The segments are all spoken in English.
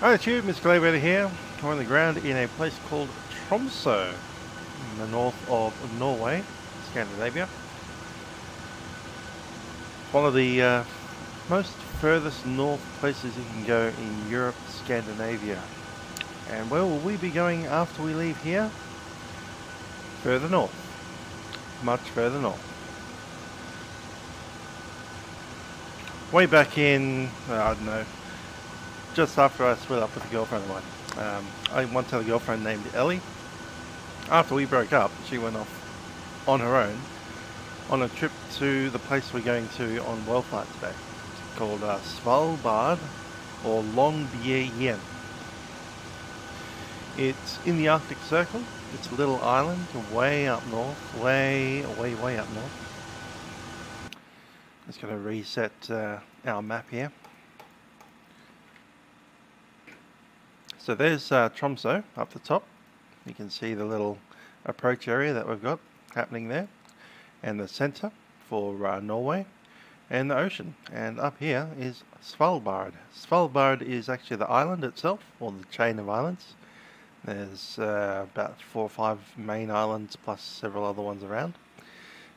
Hi YouTube, Mr. Livery here. We're on the ground in a place called Tromso, in the north of Norway, Scandinavia. One of the most furthest north places you can go in Europe, Scandinavia. And where will we be going after we leave here? Further north. Much further north. Way back in, I don't know, just after I split up with a girlfriend of mine. I once had a girlfriend named Ellie. After we broke up, she went off on her own on a trip to the place we're going to on World Flight today. It's called Svarlbard or Longyearbyen. It's in the Arctic Circle. It's a little island way up north, way up north. Just going to reset our map here. So there's Tromso up the top. You can see the little approach area that we've got happening there, and the centre for Norway, and the ocean. And up here is Svalbard. Svalbard is actually the island itself, or the chain of islands. There's about 4 or 5 main islands plus several other ones around.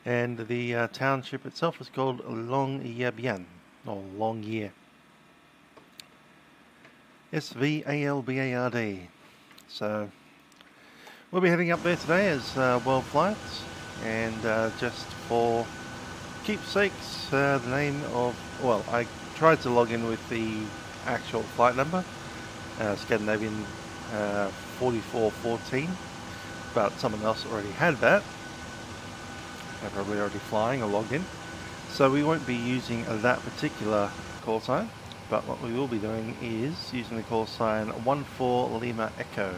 And the township itself is called Longyearbyen, or Longyear. Svalbard. So we'll be heading up there today as World Flights, and just for keepsakes, the name of, well, I tried to log in with the actual flight number, Scandinavian 4414, but someone else already had that. They're probably already flying or logged in, so we won't be using that particular call sign. But what we will be doing is using the call sign 14 Lima Echo.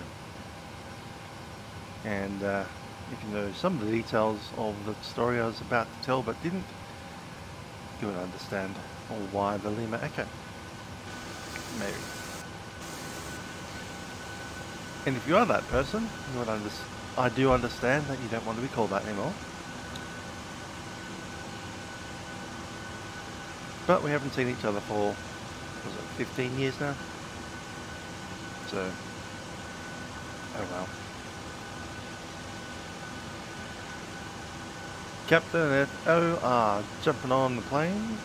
And you can know some of the details of the story I was about to tell, but didn't. You would understand why the Lima Echo. Maybe. And if you are that person, you would I do understand that you don't want to be called that anymore. But we haven't seen each other for, was it 15 years now? So, oh well. Captain at OR jumping on the plane.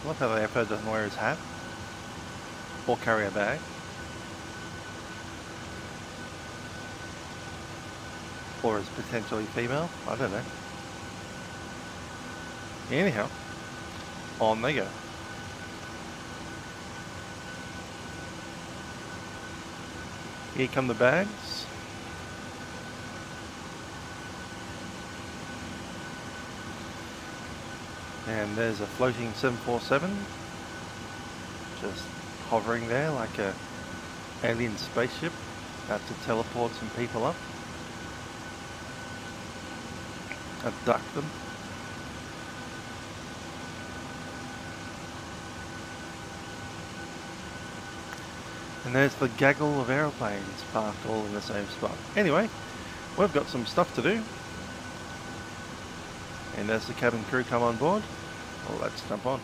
I love how the airport doesn't wear his hat or carry a bag. Or is potentially female, I don't know. Anyhow, on they go. Here come the bags. And there's a floating 747 just hovering there like a alien spaceship about to teleport some people up, abduct them. And there's the gaggle of aeroplanes parked all in the same spot. Anyway, we've got some stuff to do. And as the cabin crew come on board, well, let's jump on.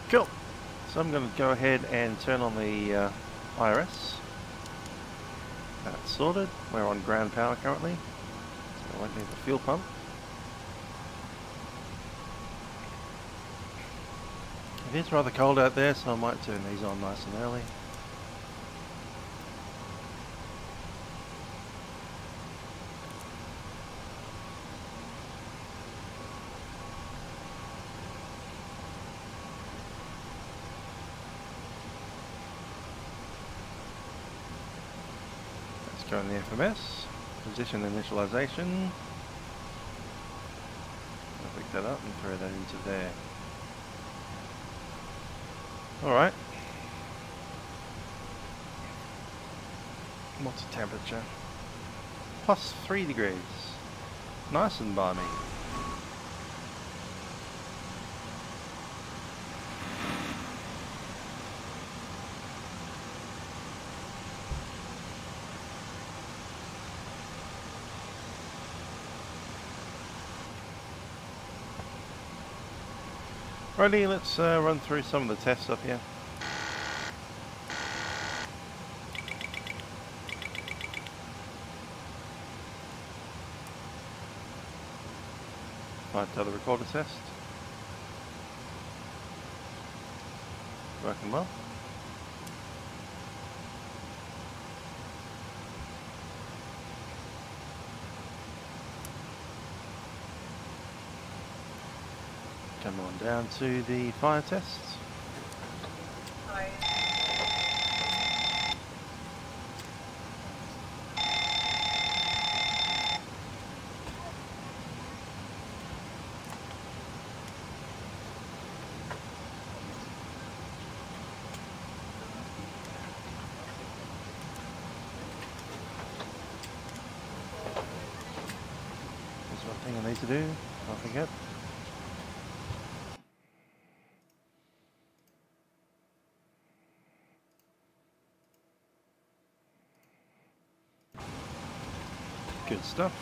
Cool. So I'm going to go ahead and turn on the IRS. That's sorted. We're on ground power currently, so I won't need the fuel pump. It is rather cold out there, so I might turn these on nice and early. Go in the FMS, position initialization. I'll pick that up and throw that into there. Alright. What's the temperature? Plus 3 degrees. Nice and balmy. Righty, let's run through some of the tests up here. Flight tether recorder test. Working well. Come on down to the fire tests. There's one thing I need to do, don't forget. Good stuff.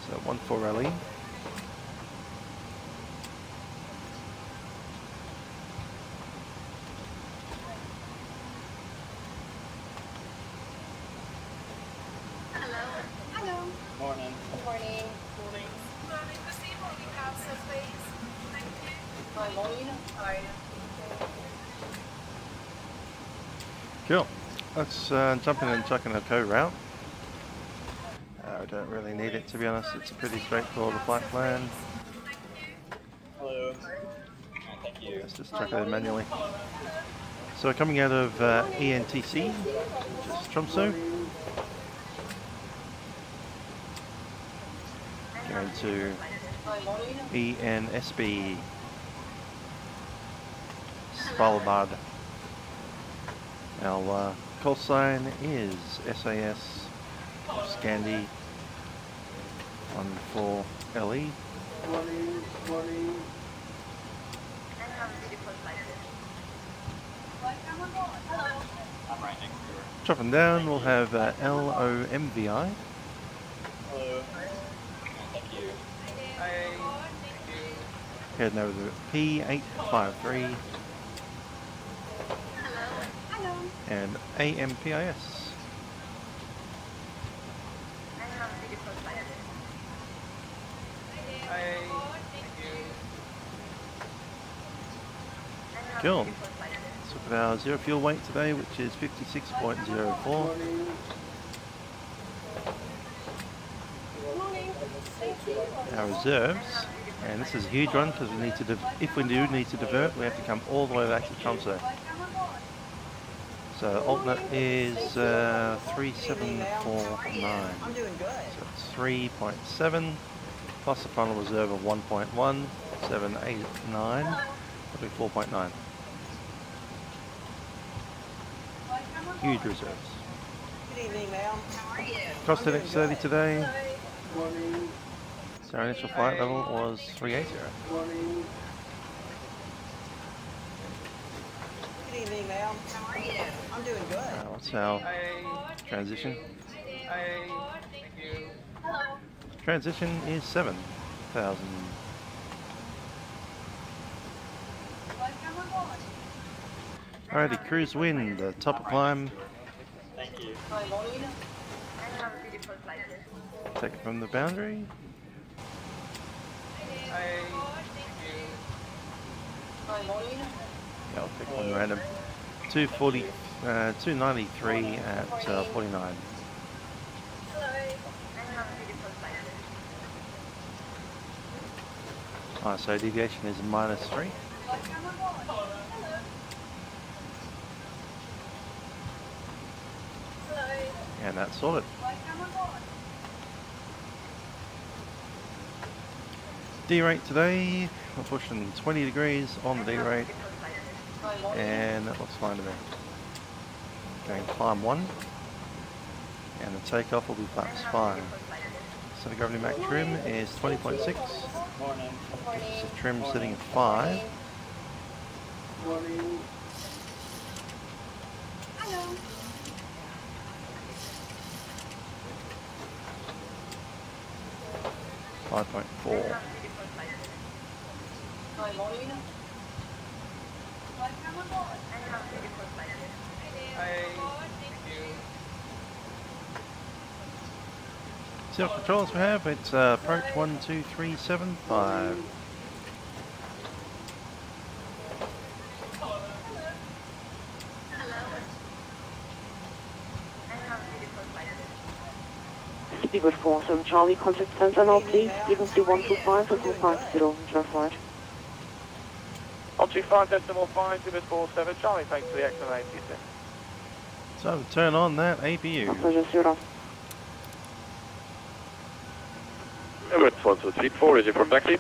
So 1 rally. Hello. Morning. Good morning. Cool. Let's jump in and chuck in a code route. I don't really need it, to be honest. It's a pretty straightforward flight plan. Hello. Thank you. Let's just chuck it in manually. So we're coming out of ENTC, which is Tromso. Going to ENSB, Svalbard. Our call sign is SAS Scandi 14LE. I'm right next to her. Dropping down, we'll have LOMVI. Hello. Thank you. Heading over to P853 Hello. and AMPIS. Cool. So for our zero fuel weight today, which is 56.04. Morning. Thank you. Our reserves, and this is a huge one because we need to, if we do need to divert, we have to come all the way back to Tromso. So alternate is 3749. I'm doing good. So it's 3.7 plus the final reserve of 1.1789. That'll be 4.9. Huge reserves. Good evening, ma'am. Cost of X30 today. So our initial flight level was 380. Good evening, ma'am. I'm doing good. What's our transition? Transition is 7,000. Alrighty, cruise wind, the top of climb. Thank you. Take it from the boundary. Yeah, I'll pick one random. 293 at 49. So deviation is -3. And that's sorted. D-rate today, we're pushing 20 degrees on the D-rate, and what's flying today? Going climb 1, and the takeoff will be flaps 5. So the gravity max trim is 20.6. Morning. So trim sitting at 5. Morning. 5.4. See what controls we have? It's approach 12375. Speedbird 47 Charlie, contact Sentinel, please. Frequency 125.50, translate. 125.5, Speedbird 47 Charlie, thanks for the excellent ATC. So turn on that APU. Pleasure, 0. Emirates 1234, is it from backseat?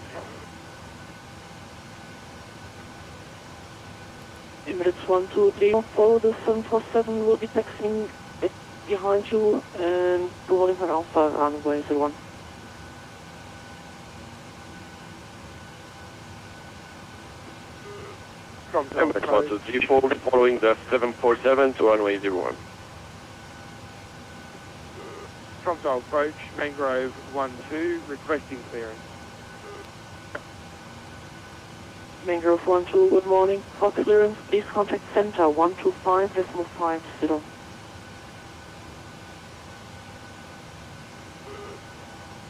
Emirates 123, follow the 747, will be taxiing behind you and following her Alpha runway 01. Emirates 1234, following the 747 to runway 01. Tromso approach, Mangrove 12, requesting clearance. Mangrove 12, good morning. For clearance, please contact Center 125.50.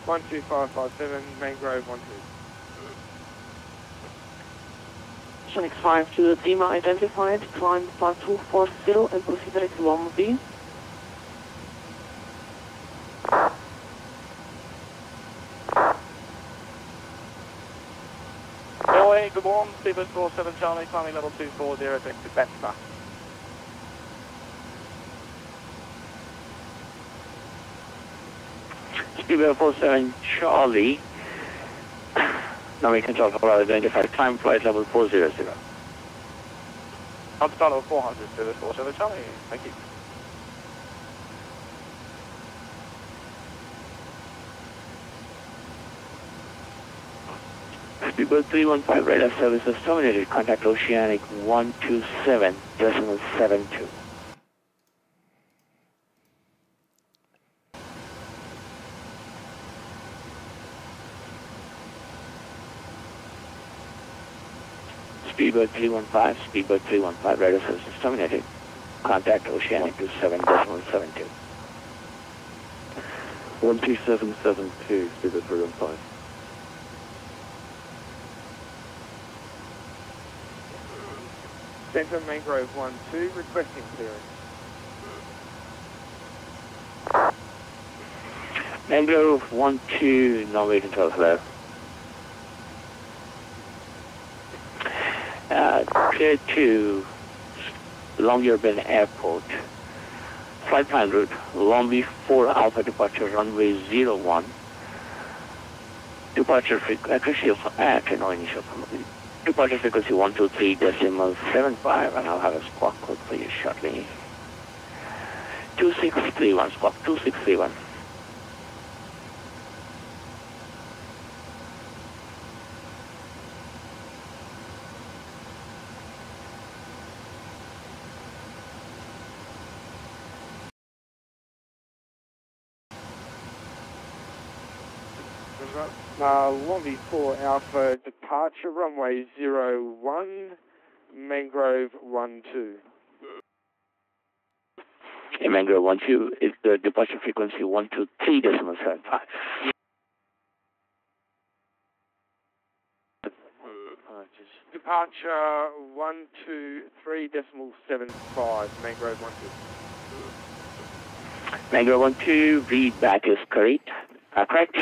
12557, Mangrove 12. Sonic 5 to the Zima identified, climb 5240 and proceed to 1B. Norway, good morning, Speedbird 47 Charlie, climbing level 240, exit Vatsim. Speedbird 47 Charlie, Norway control for identified, climb flight level 400. Altimeter level 400, Speedbird 47 Charlie, thank you. Speedbird 315 radar services terminated, contact Oceanic 127.72. Speedbird 315 radar services terminated, contact Oceanic 27.72. 12772, Speedbird 315. Center Mangrove 12, requesting clearance. Mangrove 12, Norway control, hello. Clear to Longyearbyen Airport. Flight plan route, Longyear 4 Alpha departure, runway 01. Departure frequency, no initial. Departure frequency 123.75, and I'll have a squawk code for you shortly. 2631, squawk 2631. Longyear 4 Alpha departure, runway 01, Mangrove 12. Okay, Mangrove 12 is the departure frequency 123.75. Departure 123.75, Mangrove 12. Mangrove 12, read back is correct. Correct.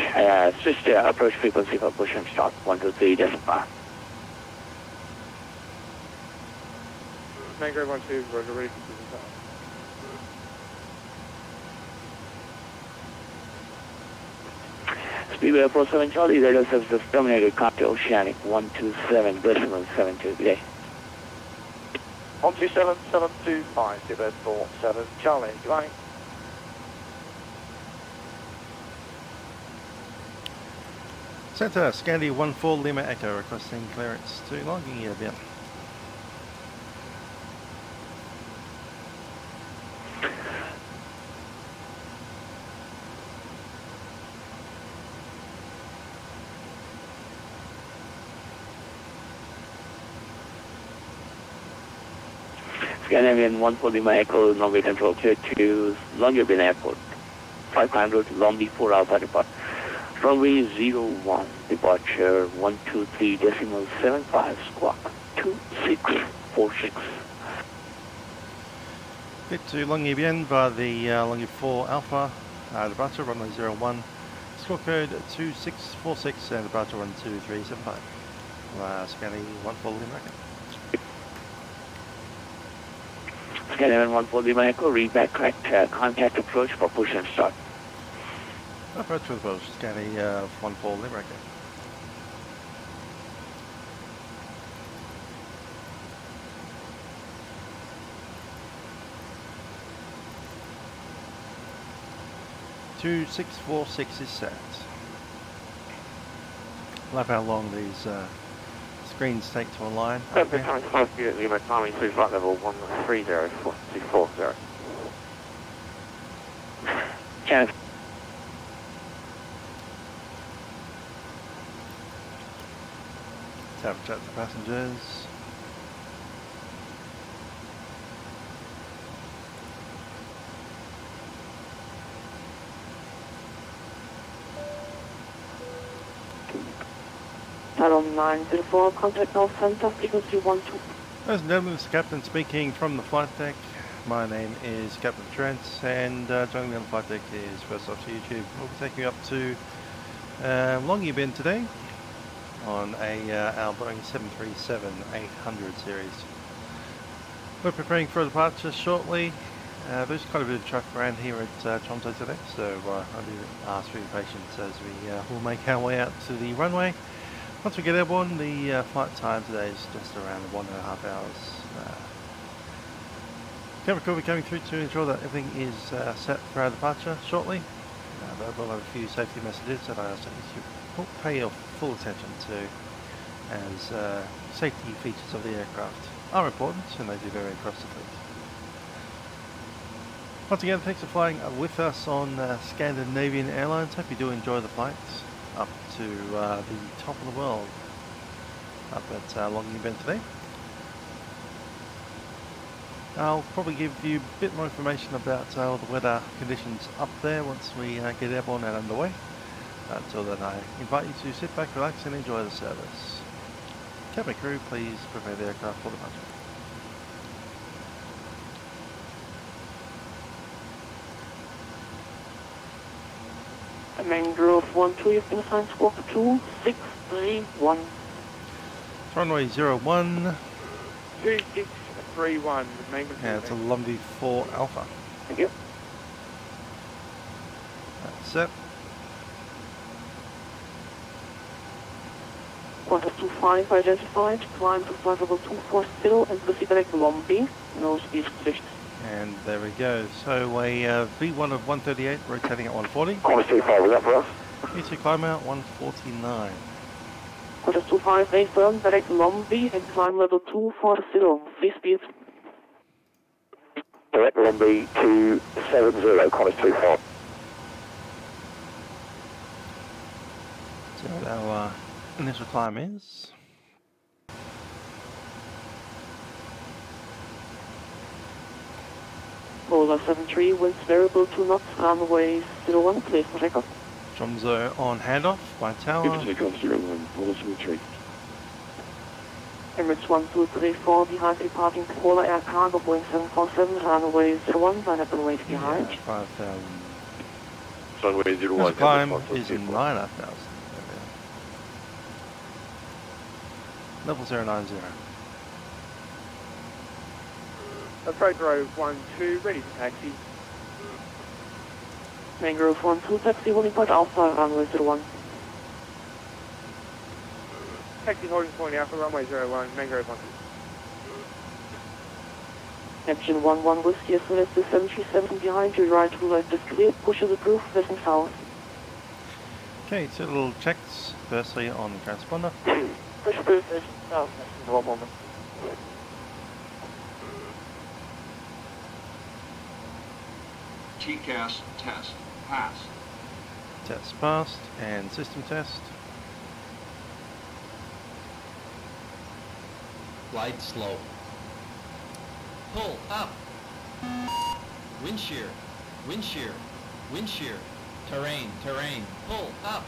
Switch to approach frequency for push and start 123.5. Mangrove 12, roger, ready for Speedway 47 Charlie, radio services terminated, copy Oceanic 127.72, good day. 127.725, Speedway 47 Charlie, goodbye. Centre, Scandi 14 Lima Echo, requesting clearance to Longyearbyen. Scandinavian 14 Lima Echo, Norway Control, clear to Longyearbyen Airport. 500, Longyear 4 Alpha depart. Runway 01, departure 123.75, squawk 2646. Get to Longyearbyen via the Longyear 4 Alpha, departure runway 01, score code 2646 and departure 12375. Scanning 14 Lima Echo. Scandinavian 14 Lima Echo, read back correct, contact approach for push and start. Approach with approach, Scanning 14 Lima Echo. Two 646 is set. Love how long these screens take to align. Lima climbing through flight level 130.4240. Channel. Let's have a chat to passengers. Hello 904, contact North Center, frequency 12. Ladies and gentlemen, this is the Captain speaking from the flight deck. My name is Captain Trent, and joining me on the flight deck is First Off to YouTube. We'll be taking you up to Longyearbyen today on our Boeing 737-800 series. We're preparing for a departure shortly. There's quite a bit of traffic around here at Tromso today, so I do ask for your patience as we will make our way out to the runway. Once we get airborne, the flight time today is just around 1.5 hours. Camera crew will be coming through to ensure that everything is set for our departure shortly. But we'll have a few safety messages that I ask that you should pay your full attention to, as safety features of the aircraft are important and they do vary across the fleet. Once again, thanks for flying with us on Scandinavian Airlines. Hope you do enjoy the flights up to the top of the world up at Longyearbyen today. I'll probably give you a bit more information about the weather conditions up there once we get airborne and underway. Until then, I invite you to sit back, relax and enjoy the service. Cabin crew, please prepare the aircraft for departure. Main growth 12, you've been assigned squawk 2631. Runway 01. 2631, main control. Yeah, it's a Longyear 4 Alpha. Thank you. That's set. Quarter 25 identified, climb to flight level 240 and proceed direct to Longyearbyen, no speed position. And there we go. So a V1 of 138 rotating at 140. Quarter 25, was that for us? V2 climb out 149. Quarter 25, raise burn, direct to Longyearbyen and climb level 240, free speed. Direct Longyear 270, quarter 25. So our initial climb is. Bola 73, winds variable 2 knots, runway 01, clear for takeoff. Tromso on handoff by tower. Takeoff 01, Bola 73. Emirates 1234, behind departing Polar Air Cargo, Boeing 747, runway 01, I have been waiting behind. 5,000. Runway 01. Initial climb is 9,000. Level 090. Approach road 12, ready for taxi. Main growth 12, taxi, will depart Alpha, runway 01. Taxi holding point Alpha, runway 01, Mangrove 1. Engine 11 Whiskey, as soon as the 737 behind you, right to left is clear, push is approved, facing south. Okay, two little checks. Firstly on transponder. Push approved, facing south, that's in 1 moment. TCAS test passed. Test passed, and system test. Glide slow. Pull up. Wind shear. Wind shear. Wind shear. Terrain. Terrain. Pull up.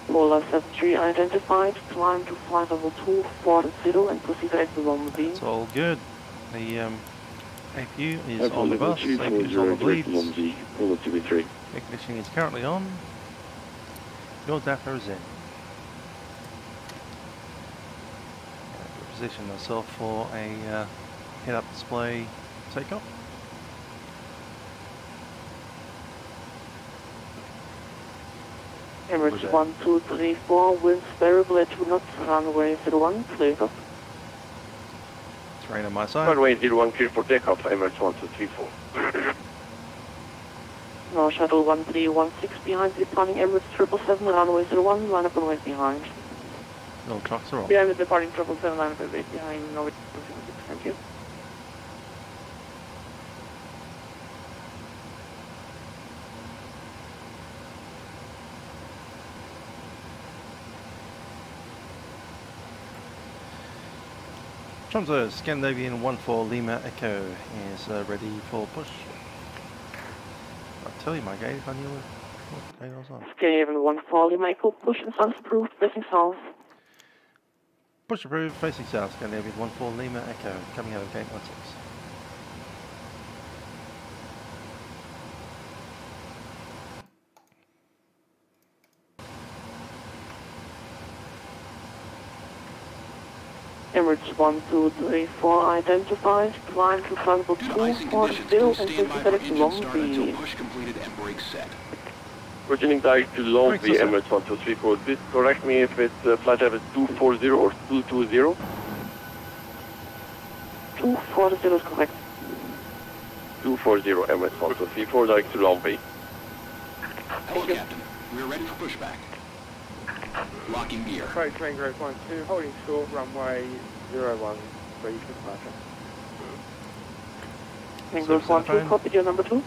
Polar 73 identified. Climb to flight level 240 and proceed to exit runway. It's all good. The APU is on the bus. APU is on the bleeds. Air conditioning is currently on. Your data is in. Position myself for a head-up display takeoff. Emirates 1234, winds variable at 2 knots, runway 01, clear up. Terrain on my side. Runway 01, clear for takeoff, Emirates 1234. Now shuttle 1316 behind, departing Emirates 777, runway 01, line up and wait behind. All trucks are on. Behind the departing 777, line up and wait behind, Norway 206, thank you. Tromso, Scandinavian 14 Lima Echo is ready for push. I'll tell you my gate if I knew what gate I was on. Scandinavian 14 Lima Echo, push and sun's approved, facing south. Push approved, facing south, Scandinavian 14 Lima Echo, coming out of gate 16. Emirates 1234 identified, climb to flight level 240 and proceed to Longyear. Push completed and brakes set. Proceeding direct to Longyear, Emirates 1234. Please correct me if it's flight level 240 or 220. 240 is correct. 240, Emirates 1234, direct to Longyear. Hello, Captain. We're ready for pushback. Locking gear. Approach Mangrove 12, holding short, runway 01, ready for departure. Mangrove 12, copy your number 2.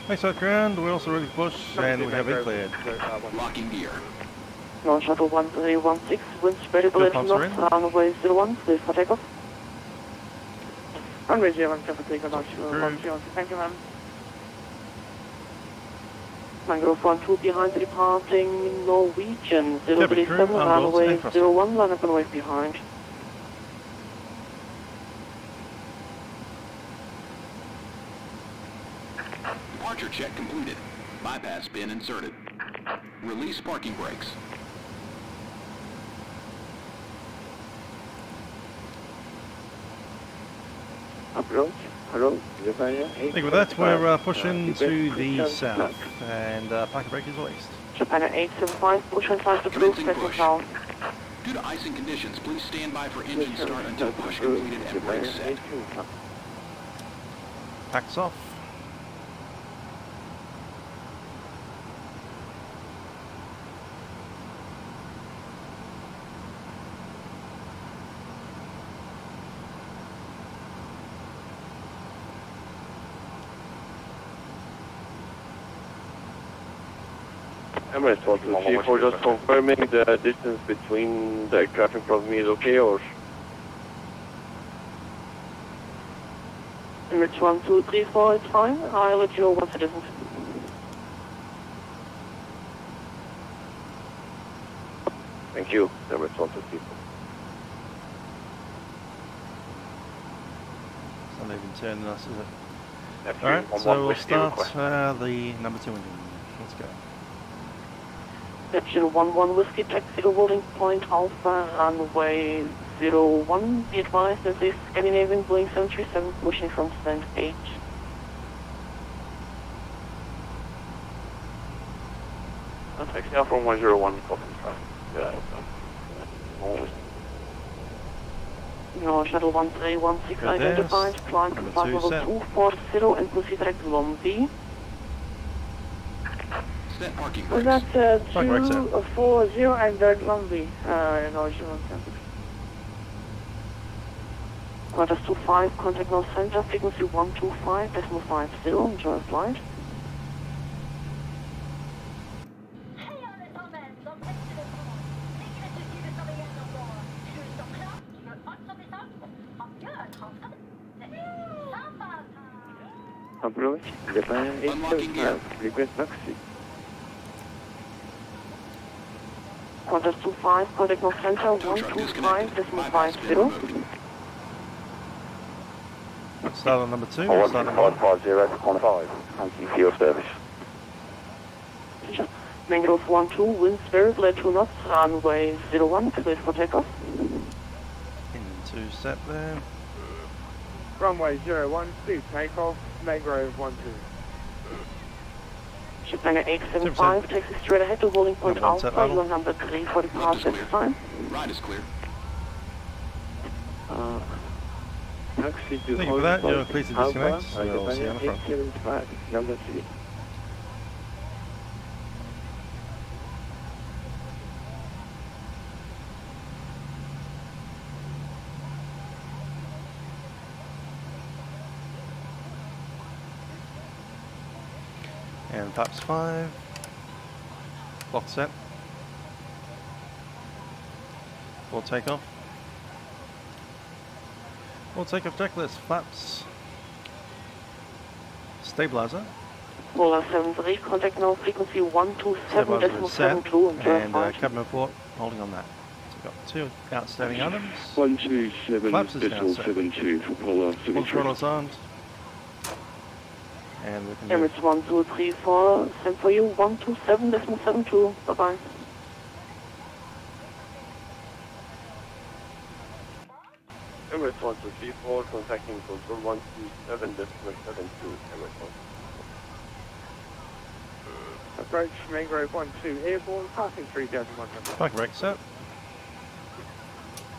Thanks, ground. We're also ready to push, and we have it cleared. Locking gear. Launch shuttle 1316, winds variable at 2 knots, runway 01, clear for takeoff. Runway 01, traffic clear, launch 01, thank you, ma'am. Mangrove 12 behind, departing Norwegian 037, runway 01, line up and wait behind. Departure check completed. Bypass bin inserted. Release parking brakes. Approach. Hello. I think with that, we're pushing to the south, and parking brake is released. Japan 875, push and flight approved, facing south. Due to icing conditions, please stand by for engine start until push completed and brakes set. Packs off. Emirates 1234, just confirming the distance between the aircraft in front of me is okay, or? Emirates 1234 is fine, I'll let you know once it isn't. Thank you, Emirates 1234. It's not even turning us, is it? F Alright, U, so we'll start the number 2 engine. Let's go. Engine 11 Whiskey, taxi to holding point Alpha, runway 01, be advised that this Scandinavian Boeing 737 pushing from stand 8. Taxi out from 101, copy. No, shuttle 1316 identified, climb to Number flight two level set. 240 and proceed direct to Longyear. Set parking Was brakes. that Park brakes set. 240 and direct Longyear? No, you don't have it. Quarters 25, contact North Center, frequency 125.50, enjoy flight. Approach, Japan Unlocking gear. 875, request taxi. Quarters 25, contact North Center, Tow truck disconnected. Bypass bin 125.50. removed. Start on number 2. We'll start on 1. 550.5. Thank you for your service. Mangrove 12, winds very led 2 knots, runway 01, cleared for takeoff. Into set there. Runway 01, speed takeoff, Mangrove 12. Japan 875, taxi straight ahead to holding point Number one set, Alpha, level. your number 3 for Left is departure clear. time. Right is clear. Taxi to Thank you for holding that. You're point pleased to Alpha, disconnect. We'll see you on the Japan front. 875, number 3. And flaps 5. Lock set. Full takeoff. Full takeoff checklist. Flaps. Stabilizer. Polar 73, contact now frequency Stabilizer is set. 127.72, enjoy And flight. cabin report holding on that. So we've got 2 outstanding items. 127 Flaps is now set. 72 for Polar Full throttle's on. And we can do Emirates 1234, send for you 127.72, bye bye. Emirates 1234, contacting control 127.72, Emirates 1. Approach Mangrove 12, airborne, passing 3,100. park brake set.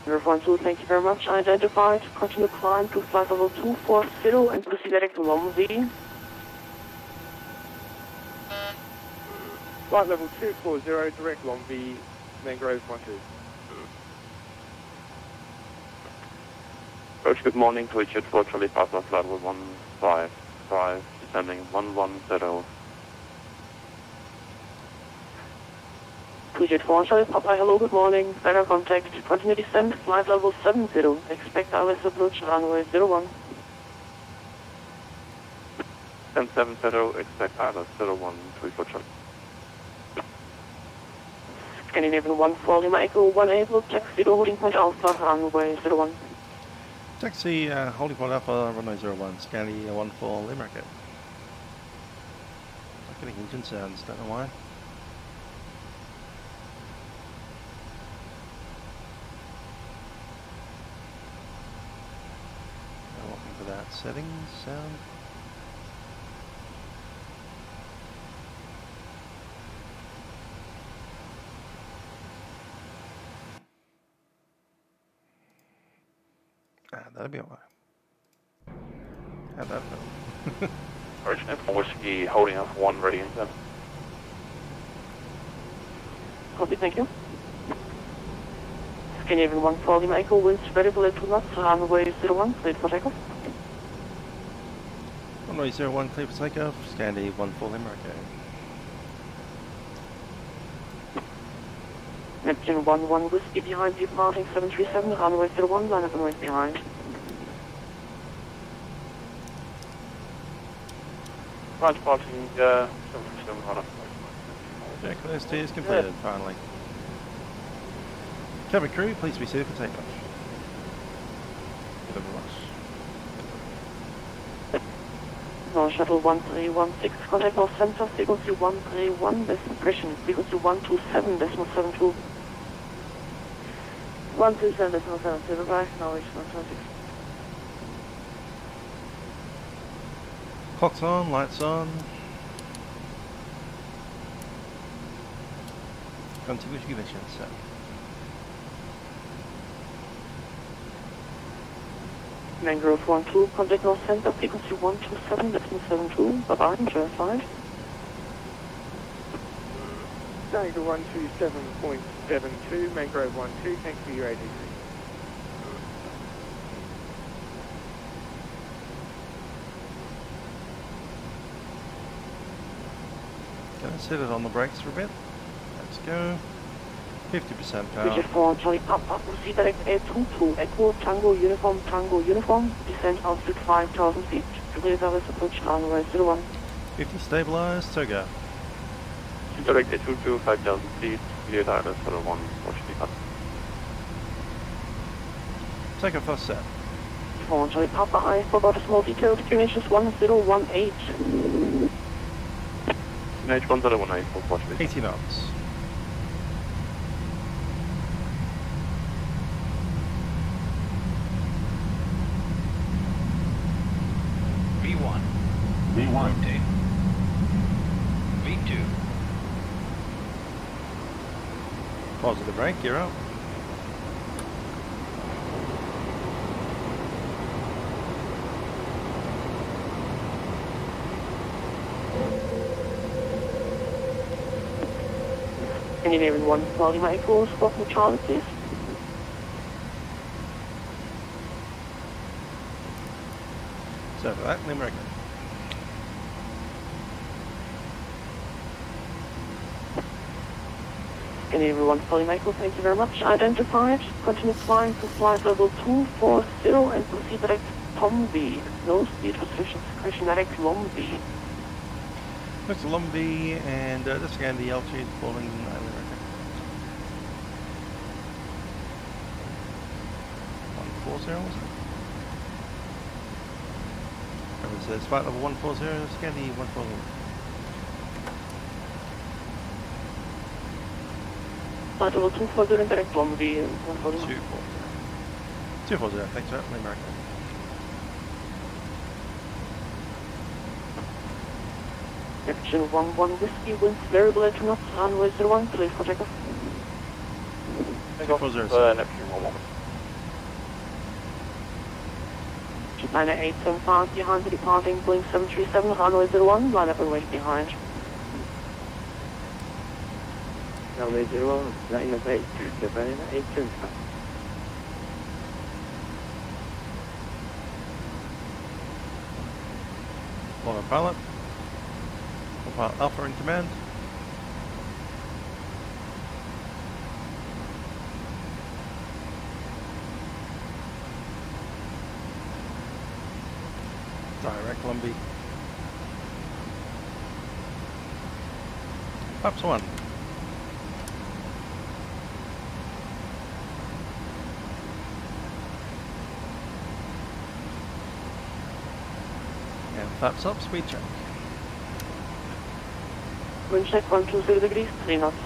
Emirates 12, thank you very much, identified, continue climb to flight level 240 and proceed direct to Longyear. Flight level 240, direct Longyear, Mangrove 12. Approach, good morning to Richard for Charlie Papa, flight level 155, descending 110. Puget 4, Charlie Papa, hello, good morning, radar contact, continue descent, flight level 70, expect ILS approach, runway 01. 1070, expect ILS 01, 34 Charlie. Scandinavian 14, Lima Echo 18, taxi to holding point Alpha, runway 01. Taxi holding point Alpha, runway 01, Scandi 14, Lima Echo. Not getting engine sounds, don't know why. Looking for that settings sound. That'll be alright. How'd that feel? Origin from Whiskey, holding up 1, ready and set. Copy, thank you. Scandinavian 14, Lima Echo, winds variable at 2 knots, runway 01, cleared for takeoff. Runway 01, clear for takeoff, Scandi 14, Lima Echo. Neptune 11, Whiskey behind, departing 737, runway 01, line up and wait behind. Right, departing 737, runner. Checklist is completed, finally. Cabin crew, please be seated for takeoff. Thank you very much. No, shuttle 1316, contact North Center, frequency 131, destination, frequency 127.72. 127.72, bye, now it's 126. Clock's on, lights on. Continuous ignition, sir. Mangrove 12, contact North Center, frequency 127.72, bye-bye, enjoy flight. Tiger 127.72, Mangrove 12, thanks for your ADC. Gonna set it on the brakes for a bit. Let's go. 50% power. Bridge 4, Charlie Papa, proceed direct A22, Echo, Tango, Uniform, descent altitude 5,000 feet. Clear service approach runway 01. 50 stabilized, so go. Direct A22, 5,000 feet, clear direct 01, watch the cut. Take a first set. 4, Charlie Papa, I forgot a small detail, destinations 1018. H1018, watch the 80 knots. V1. Rotate. V2. Positive brake, you're up. Scandinavian 1, quality my echoes, welcome Charlie, please. So for that, Limerick. Scandinavian 1, quality my echoes, thank you very much. Identified, continue flying to flight level 240 and proceed direct Tom V. No speed restriction direct Long V. Looks a Lumbee and just scan the altitude falling Limerick. 140 was it? It says flight level 140, scan the 140. Flight level 240 and direct Long V. 140. 240, thanks for that, Limerick. Action 11 Whiskey, winds variable at knots, runway 01, please for takeoff. Neptune 11. China 875 behind, departing Boeing 737, runway 01, line up and wait behind. Runway 01, line up 8, Japan 875. Longyear pilot. Pilot Alpha in command. Direct Lumbee. Flaps 1. And flaps up, speed check. Wind check 120 degrees, 3 knots.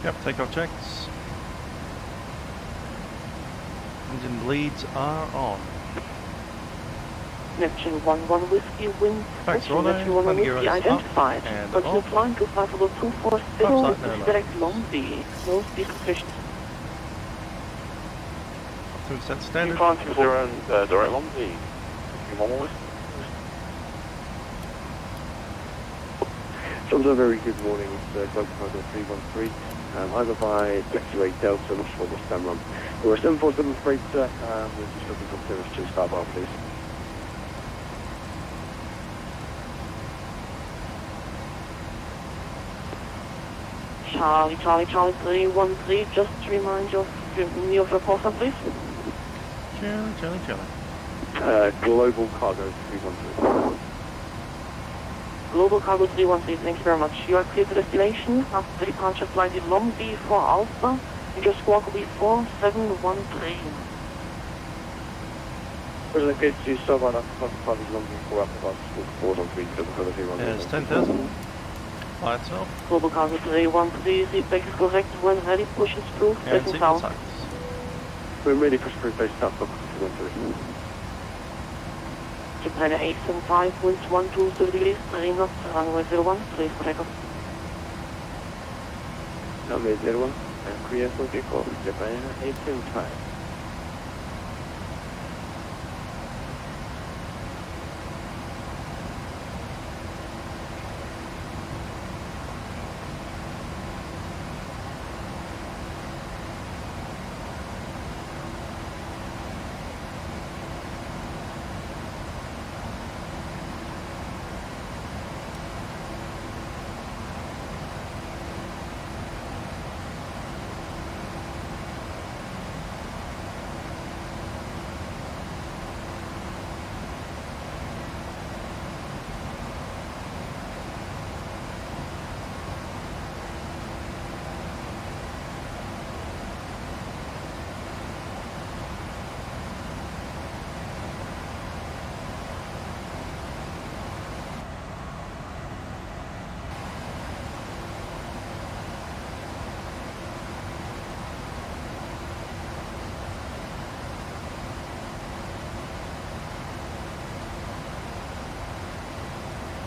Yep, takeoff checks. Engine bleeds are on. Neptune 11 Whiskey, wind Facts Neptune 11 Whiskey identified. and Continue off. flying to flight level 240 Flaps with no direct Long V. No speed restriction. To set standard. Flying 20 and direct Longyear. Tromso, very good morning. It's Global Cargo 313. Either by taxiway Delta, not sure what's stand run. We're 747 freight, we're just looking for clearance to Svalbard, please. Charlie 313, just to remind you of your proposal, please. Charlie. Global Cargo 313. Global Cargo 313, thank you very much. You are clear to destination after the departure flight in Longyear for Alpha, and your squawk will be 4713. President Gates, you stop on Alpha 5 Longyear for Alpha 413, double 313. There's 10,000. Fly itself. Global Cargo 313, feedback is correct. When ready, push and through, And facing signal south. signs. We're ready for spring base start, Alpha 313. Japan 875, winds 120 degrees, 3 knots, runway 01, please for takeoff. Runway 01, and clear for takeoff, Japan 875.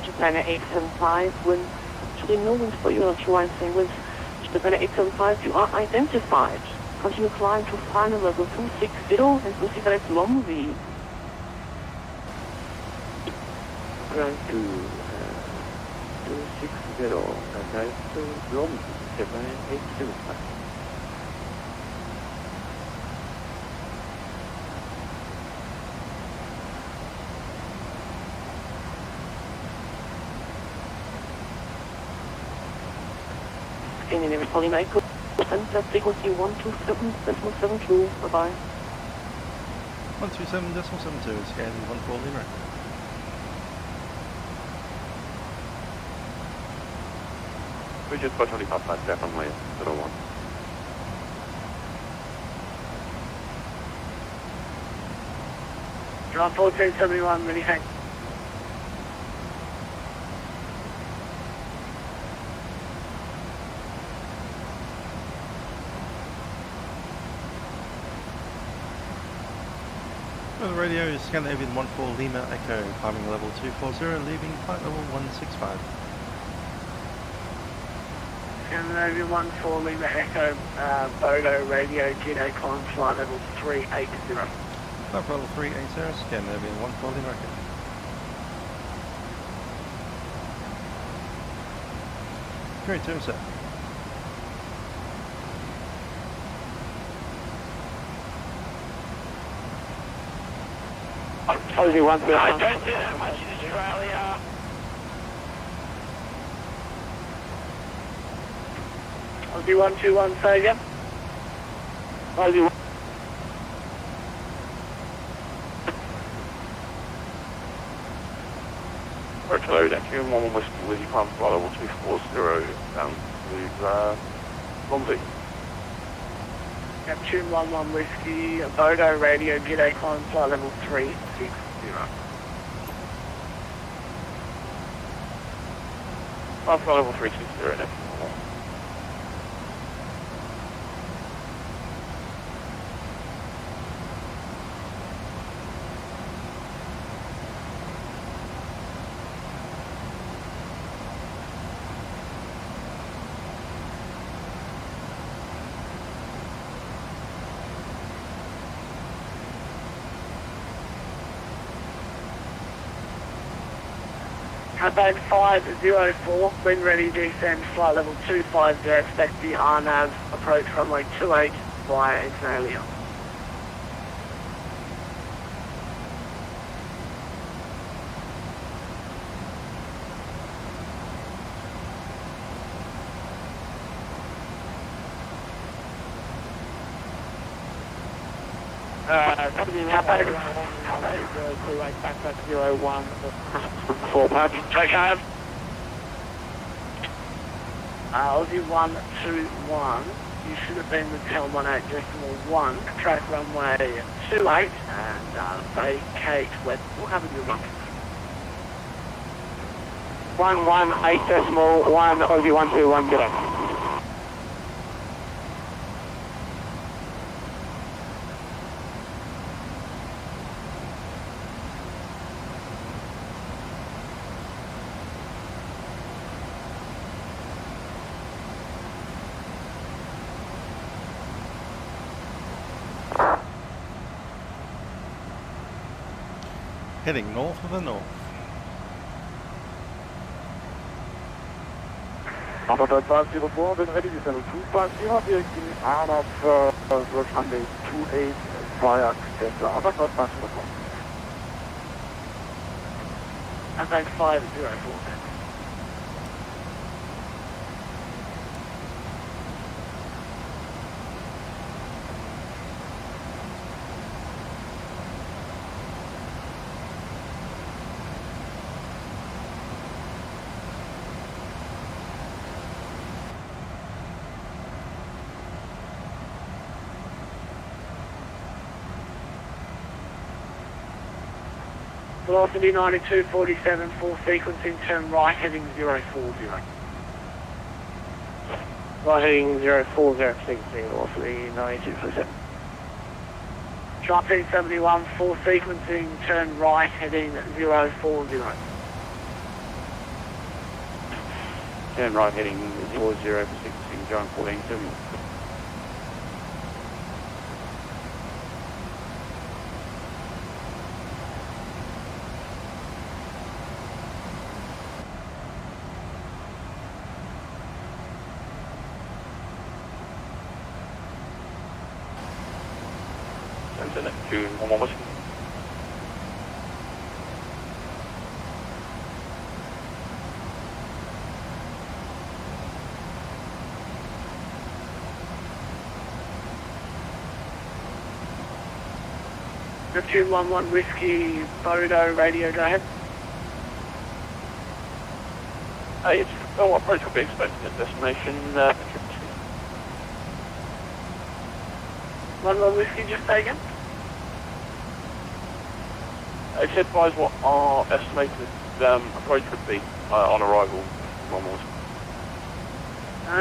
Japan 875, winds, actually no winds for you, not sure why I'm saying winds. Japan 875, you are identified. Continue climb to final level 260 and proceed direct to Longyear. Ground to 260 and direct to Longyear, Japan 875. Scandinavian Polymichael, center frequency 127.72, bye-bye. 127.72, scan 14 Lima. We just got 25 flights there from my 01. Drop 1471, many thanks. The radio is Scandinavian 14 Lima Echo, climbing level 240, leaving flight level 165. Scandinavian 14 Lima Echo, Bodo radio, Juno climb flight level 380. Flight level 380, Scandinavian 14 Lima Echo. Great, turn set. Aussie 1 I don't see that much in Australia. Aussie 121, say again. Aussie 1. Hello, Neptune 11 West Lizzie Farm flight level 240 down to Longyear. Neptune 11 Whiskey, Bodo radio, G'day climb flight level 360. Flight level 360, Neptune 11. Campaign 504, when ready, descend flight level 250, expect the RNAV approach runway 28 via Australia. Something happened. 28 back at 01. 4 patch. Check out. Aussie 121. You should have been with Tel 18.1. Track runway 28 and vacate west. What happened to your run? 118.1 Aussie 121. Get up. Heading north of the north. Number 504, when ready, descend 250, wir gehen out of runway 28 via Center, aber not 504. And then 504. Velocity 92.47, full sequencing, turn right heading 040. Right heading 040, sequencing, velocity 92.47. Trump 71, full sequencing, turn right heading 040. Turn right heading 40 for sequencing, John 14.7. Neptune 11 Whiskey. Neptune 11 Whiskey, Bodo, radio, go ahead. It's what approach will be expecting at destination. 11 Whiskey, just say again. It's advised what our estimated approach would be on arrival.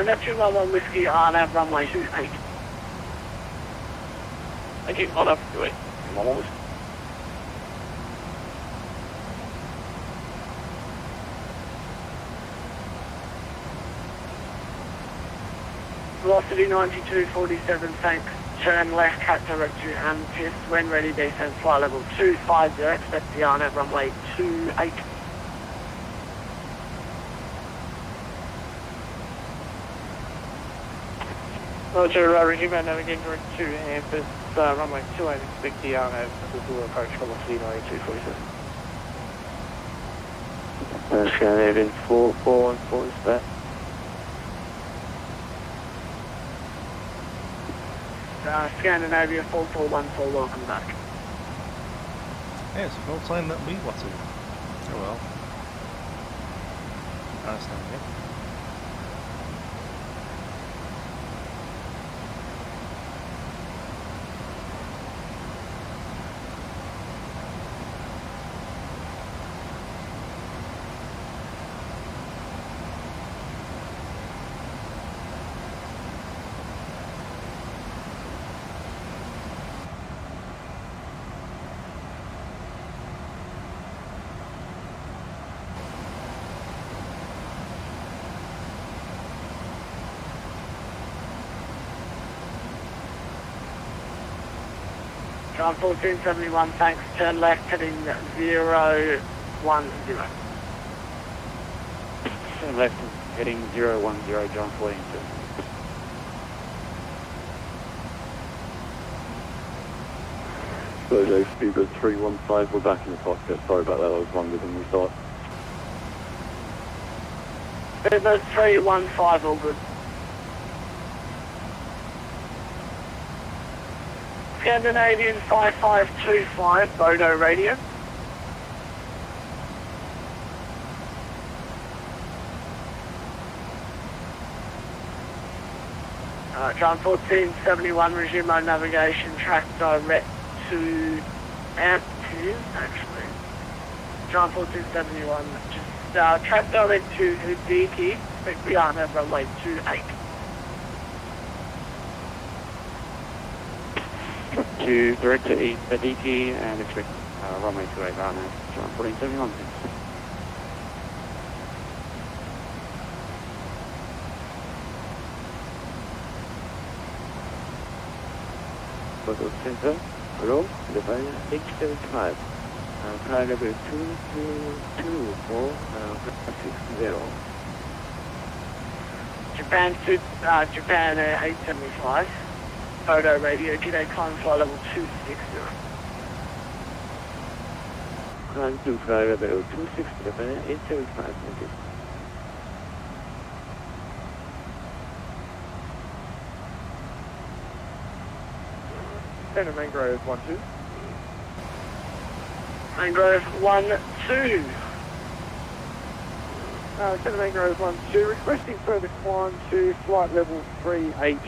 Neptune 11 Whiskey on our runway 28. Thank you, on up to it. Velocity 92.47, thanks. Turn left, cat direct to Antis. When ready, descend flight level 250. Expect the RNAV runway 28. Roger, resume navigating direct to Antis, runway 28. Expect the RNAV will approach velocity 92.47. Scandinavian 414 is that. Scandinavia 4414, welcome back. Yes, well saying that we Vatsim. Oh well. Nice down here. Trump 1471, thanks. Turn left heading 010. Turn left heading 010, John 14. Bojo, Speedbird 315, we're back in the cockpit. Sorry about that, I was longer than we thought. Speedbird 315, all good. Scandinavian 5525, Bodo radio. John 1471, resume my navigation, track direct to active, actually. John 1471, just track direct to DT, expect beyond runway 28. To direct to DT and expect runway 28 John 1471, thanks. Photo center, hello, Livery H75, car number 222460. Japan 875, photo radio, today climb flight level 260. Climb to flight level 260, Japan 875, thank you. Center Mangrove 1-2. Mangrove 1-2. Center Mangrove 1-2, requesting further climb to flight level 380.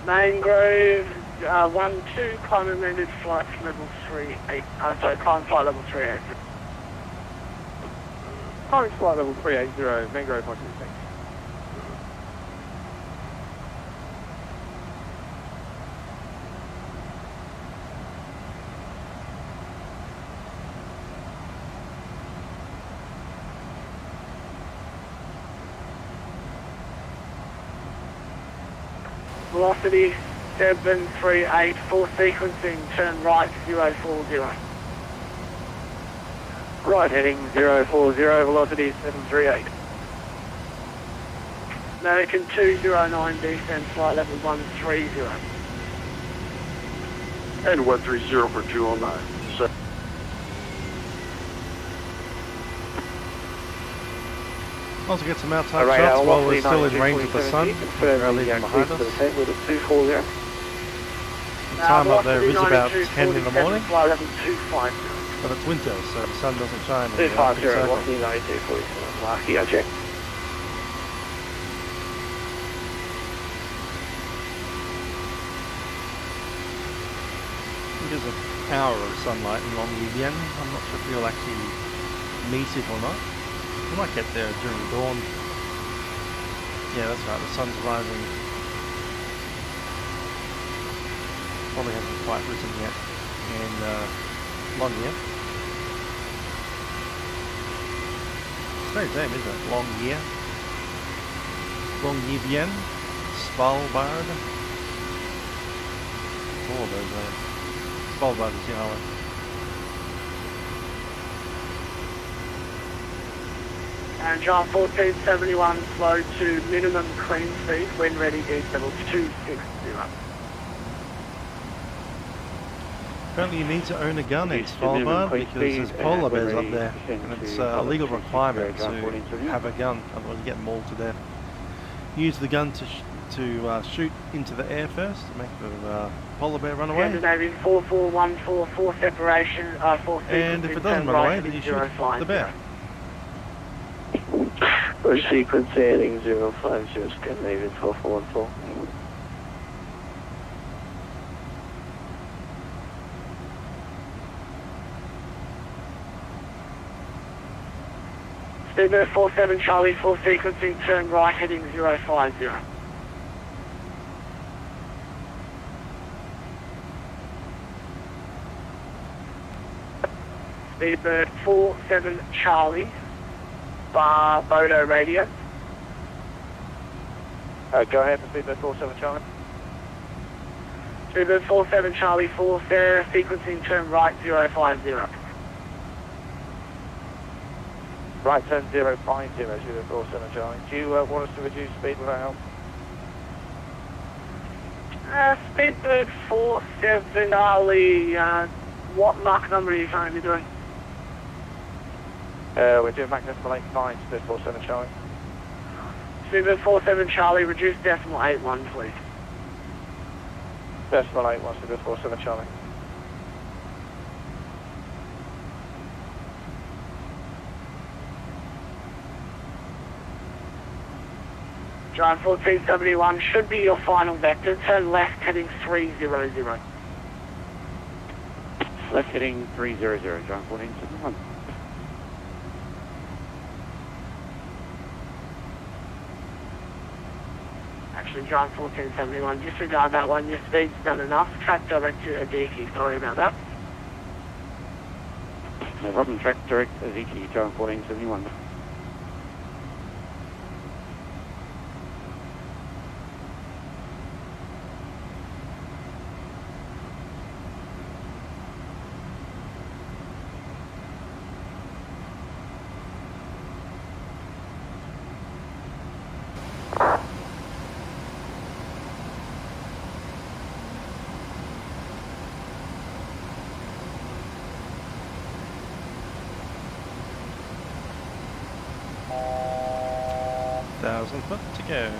Mangrove 1-2, climb amended flight level 38. Climb flight level 380. Climbing flight level 380, Mangrove 1-2, thanks. Velocity 738, full sequencing, turn right 040. Right heading 040, velocity 738. American 209, descend flight level 130. And 130 for 209. So Also get some outside shots while we're still in range of the sun. We're leaving behind us. The time up there is about 10 in the morning, but it's winter, so the sun doesn't shine. 250, velocity 9247, lucky, I check. There's an hour of sunlight in Longyearbyen. I'm not sure if you'll actually meet it or not. We might get there during dawn. Yeah, that's right, the sun's rising. Probably hasn't quite risen yet in Longyear. Strange name, isn't it? Longyear. Longyearbyen. Svalbard. All of those names. Svalbard is the island. And John 1471, slow to minimum clean speed, when ready, gauge level 260. Apparently you need to own a gun in Svalbard because there's polar bears up there, and it's a legal requirement to have a gun, otherwise you get mauled to death. Use the gun to shoot into the air first to make the polar bear run away. Scandinavian 4414, separation, and if it doesn't run away, then you shoot the bear. For sequence heading 050, Scandinavian 4414. Speedbird 47 Charlie, full sequencing, turn right, heading 050. Speedbird 47 Charlie, bar Bodo radio. Go ahead for Speedbird 47 Charlie. Speedbird 47 Charlie, full sequencing, turn right 050. Right turn 050, Speedbird 47 Charlie. Do you want us to reduce speed without help? Speedbird 47 Charlie, what Mach number are you currently doing? We're doing Mach decimal 85, Speedbird 47 Charlie. Super 47 Charlie, reduce decimal 81, please. Decimal 81, Super 47 Charlie. Giant 1471 should be your final vector. Turn left heading 300. Left heading 300, Giant 1471. Actually, Giant 1471, disregard that one. Your speed's done enough. Track direct to Adiki. Sorry about that. No problem. Track direct Adiki, Giant 1471. Foot to go.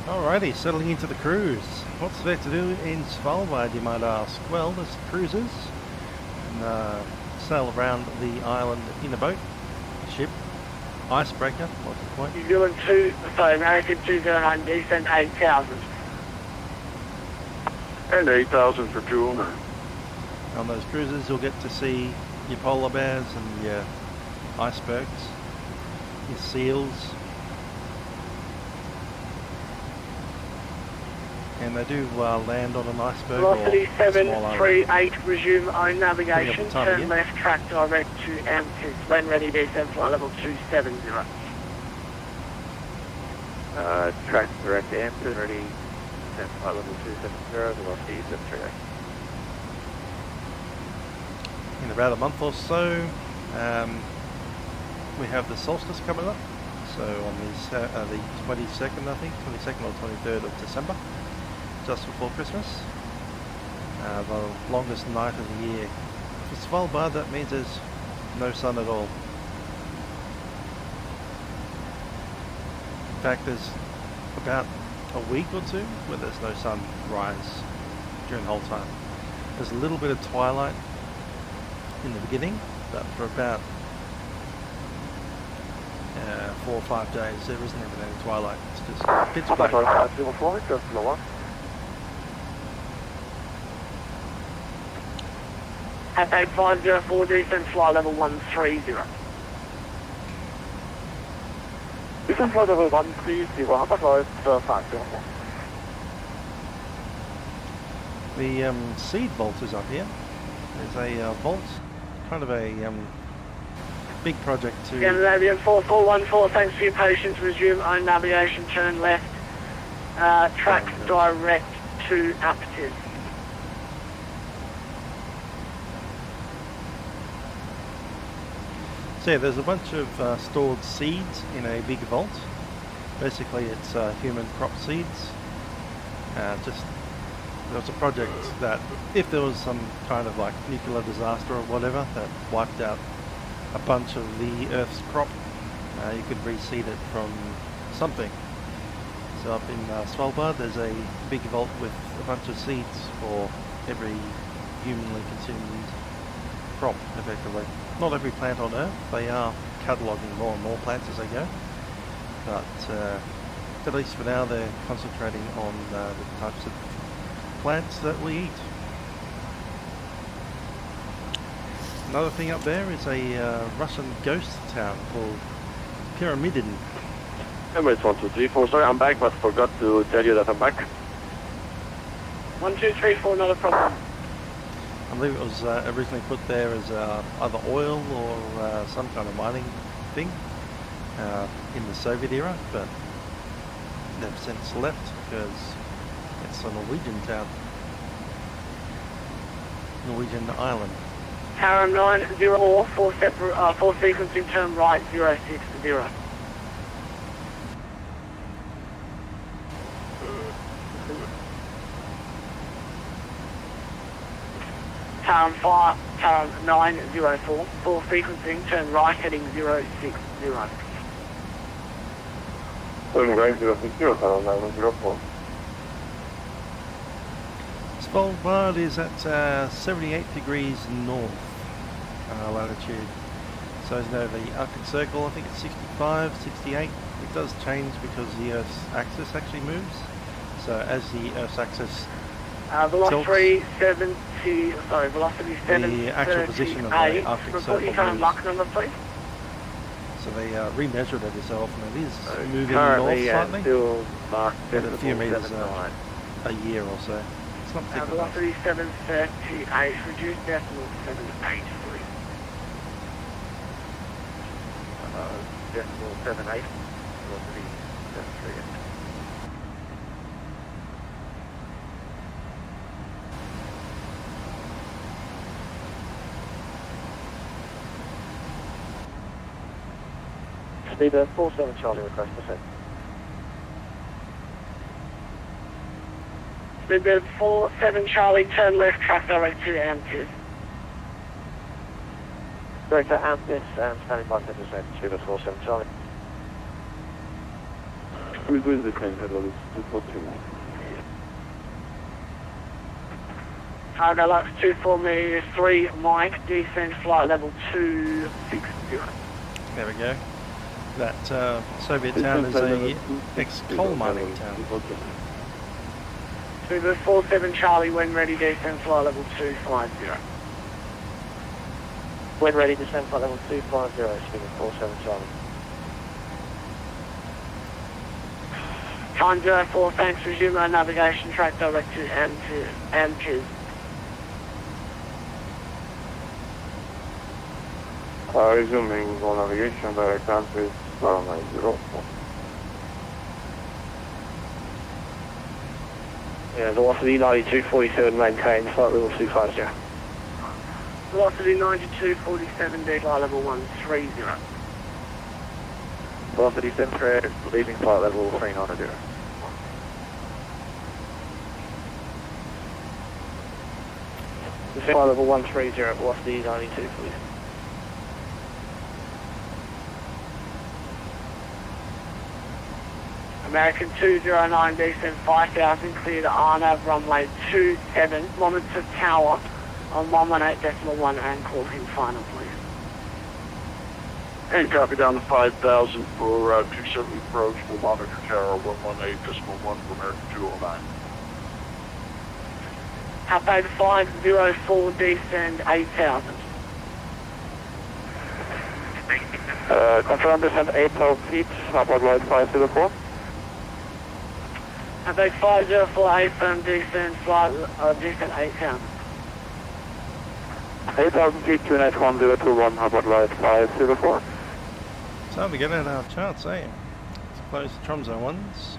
Alrighty, settling into the cruise. What's there to do in Svalbard, you might ask? Well, there's cruises and sail around the island in a boat, ship. Icebreaker, what's the point? New Zealand 2, sorry, American 209, descent 8,000. And 8,000 for June. On those cruises you'll get to see your polar bears and your icebergs, your seals. And they do land on an iceberg Velocity or 738, resume own navigation, turn left, track direct to M6, when ready, descent flight level 270. Track direct to M6, ready, descent flight level 270, velocity 738. In about a month or so, we have the solstice coming up. So on the 22nd, I think, 22nd or 23rd of December. Just before Christmas, the longest night of the year. For Svalbard, that means there's no sun at all. In fact, there's about a week or two where there's no sunrise during the whole time. There's a little bit of twilight in the beginning, but for about 4 or 5 days there isn't even any twilight. It's just pitch black. At 8504, descent flight level 130. Descent flight level 130, abverläuft Facecam. The seed vault is up here. There's a vault, kind of a big project to... Scandinavian 4414, thanks for your patience. Resume own navigation, turn left, track direct to Aptiv. So yeah, there's a bunch of stored seeds in a big vault. Basically it's human crop seeds. There was a project that if there was some kind of like nuclear disaster or whatever that wiped out a bunch of the Earth's crop, you could reseed it from something. So up in Svalbard there's a big vault with a bunch of seeds for every humanly consumed crop, effectively. Not every plant on Earth, they are cataloguing more and more plants as they go, but at least for now they're concentrating on the types of plants that we eat. Another thing up there is a Russian ghost town called Pyramidin. Emirates 1234, sorry I'm back but forgot to tell you that I'm back. 1234, not a problem. I believe it was originally put there as either oil or some kind of mining thing in the Soviet era, but they've since left because it's a Norwegian town. Norwegian island. Tower 904, four sequencing, turn right 060. Tower 904, full sequencing, turn right heading 060. Turn right 060, Tower 904. Svalbard is at 78 degrees north latitude. So as you know, the Arctic Circle, I think it's 65, 68. It does change because the Earth's axis actually moves. So as the Earth's axis velocity 70, velocity 738. The actual position of the Arctic Circle your current Mach number, please. So they remeasured it so often. It is moving currently, north slightly. Still Mach But a few meters 79. a year or so. It's not particularly Velocity 738, reduced decimal 78, please. Decimal 78. Velocity 738. Speedbird 47 Charlie, request descent. Speedbird 47 Charlie, turn left, track direct to Amtis. Director Amtis and standing by for descent, Speedbird 47 Charlie. Speedbird descent, head level 242. Cargo Lux 24 meters 3, Mike, descend flight level 260. There we go. That Soviet town is a ex-coal mining town. Speedbird 47 Charlie, when ready, descend flight level 250. When ready, descend flight level 250, Speedbird 47 Charlie. Time 04, thanks, resume our navigation, track direct to Amtis. Resuming all navigation, direct Amtis, Tower 904. Yeah, velocity 9247, maintain flight level 250. Velocity 9247, flight level 130. Velocity 73, leaving flight level 390. Flight level 130, velocity 92, please. American 209, descend 5000, clear to RNAV runway 27, monitor tower on 118.1 and call him final, please. And copy down to 5,000 for 270 approach, we'll monitor tower 118.1 for American 209. Alpha 504, descend 8000. Confirm descent 8,000 feet, upward light 504. Alpha 504, firm descend flight, descend 8000. 8,000 feet, 291,021, upward light 504. Time to get out our charts, eh? Let's close the Tromso ones.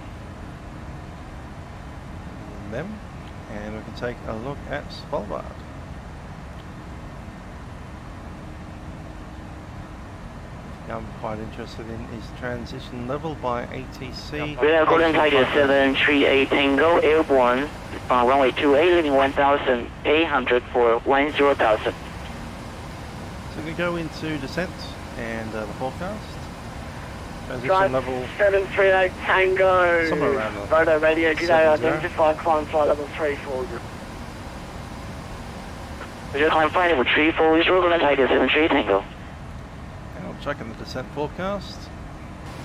And them. And we can take a look at Svarlbard. I'm quite interested in is transition level by ATC. We are Golden Tiger 738 Tango Airborne, runway 28, leaving 1,800 for 10,000. So we go into descent and the forecast. Transition level 738 Tango. somewhere around the Photo radio, today 70. identify climb flight level 340. We just climb flight level 340, Golden Tiger 738 Tango. And I'm checking the descent forecast.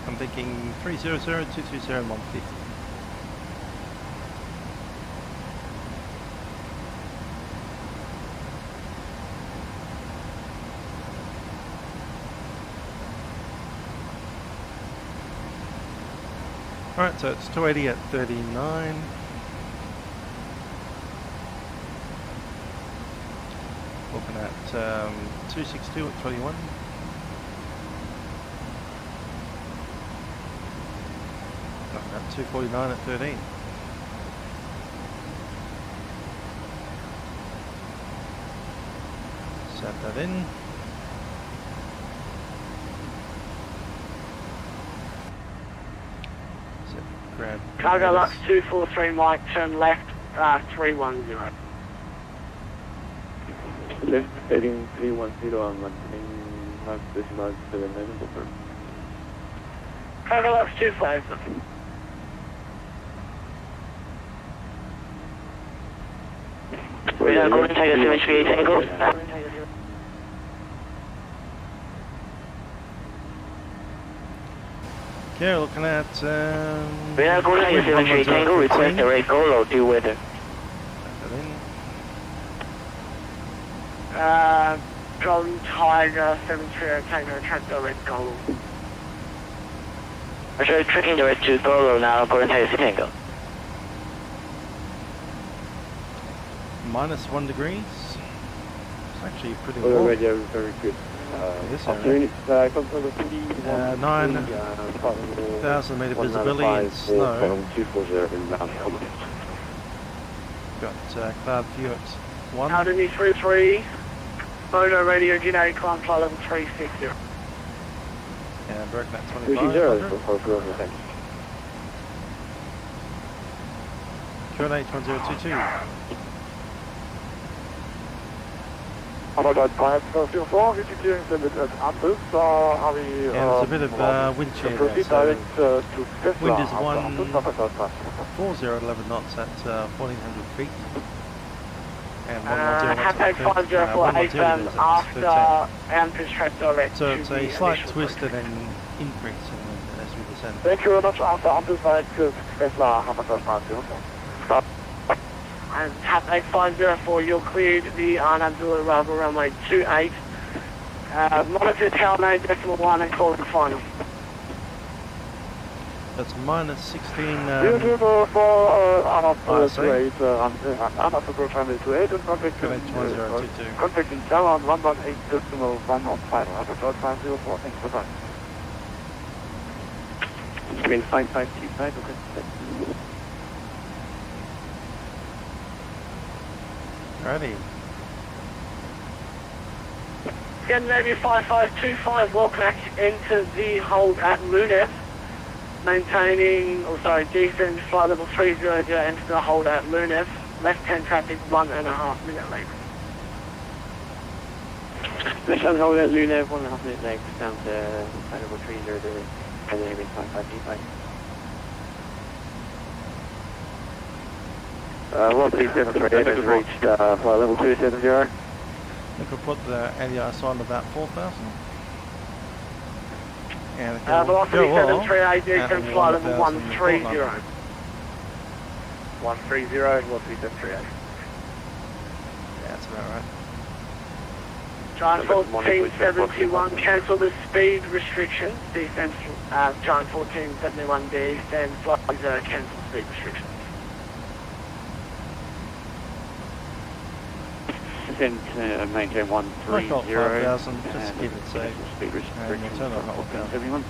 I'm thinking 300, 220 and 150. Alright, so it's 280 at 39. Looking at 262 at 21. Looking at 249 at 13. Set that in. Grab Cargo Lux 243 Mike, turn left 310. Heading 310 and maintaining max decimal 79 confirmed. Tango Lux 25. We are going to take a symmetry Tango. Okay, looking at We are going to take a symmetry Tango, request a rate goal or due weather. Golden Tiger 73 Tango, transfer red goal. We're sure tricking the red to Golo now, going to take a Tango. -1 degrees. It's actually pretty Well, warm. radio very good. This afternoon, area. it's 9,000 metre visibility and snow. 240 inbound helmet. Got cloud view at 1. Alderney 33, Mono radio generic climb flight level 360. Yeah, broke that 360 25. for Grosvenor, thank you. Coordinate 1022. About 504, which is clearing the Ampus, are we... Yeah, there's a bit of wind shear there, proceed so direct to Tesla. wind is 14011 knots at 1400 feet. And 110 knots Hashtag 5048 after Ampus track direct. So it's a slight twist and then increase as we descend. Thank you very much. After Ampus direct to Tesla, Stop. And Hashtag 504, you're cleared the Abdullah Rubber runway 28. Monitor tower name decimal 1 and call it final. That's -16. Beautiful for Anna sorry. 28, Anna for family 28 and contact Connect 1022. contacting tower on 118 decimal 115. After 504, thanks for that. It's been 5525, okay. Alrighty. Scandinavian 5525, welcome back into the hold at Lunef. Maintaining, descend flight level 300 into the hold at Lunef. Left-hand traffic 1.5 minute late. Left-hand hold at Lunef, 1.5 minute late, down to flight level 300, Scandinavian 5525. What please has reached flight level 270. We could put the ADIS on about 4,000. And Velocity 738, descend flight level 130. 130 and velocity 738. Yeah, that's about right. Giant 1471, cancel the speed restriction. Descend, Giant 1471, descend flight 0, cancel speed restriction. Descend maintain 130. I thought 5,000, just to keep it safe. Speed And restriction. we'll turn it on 4,000.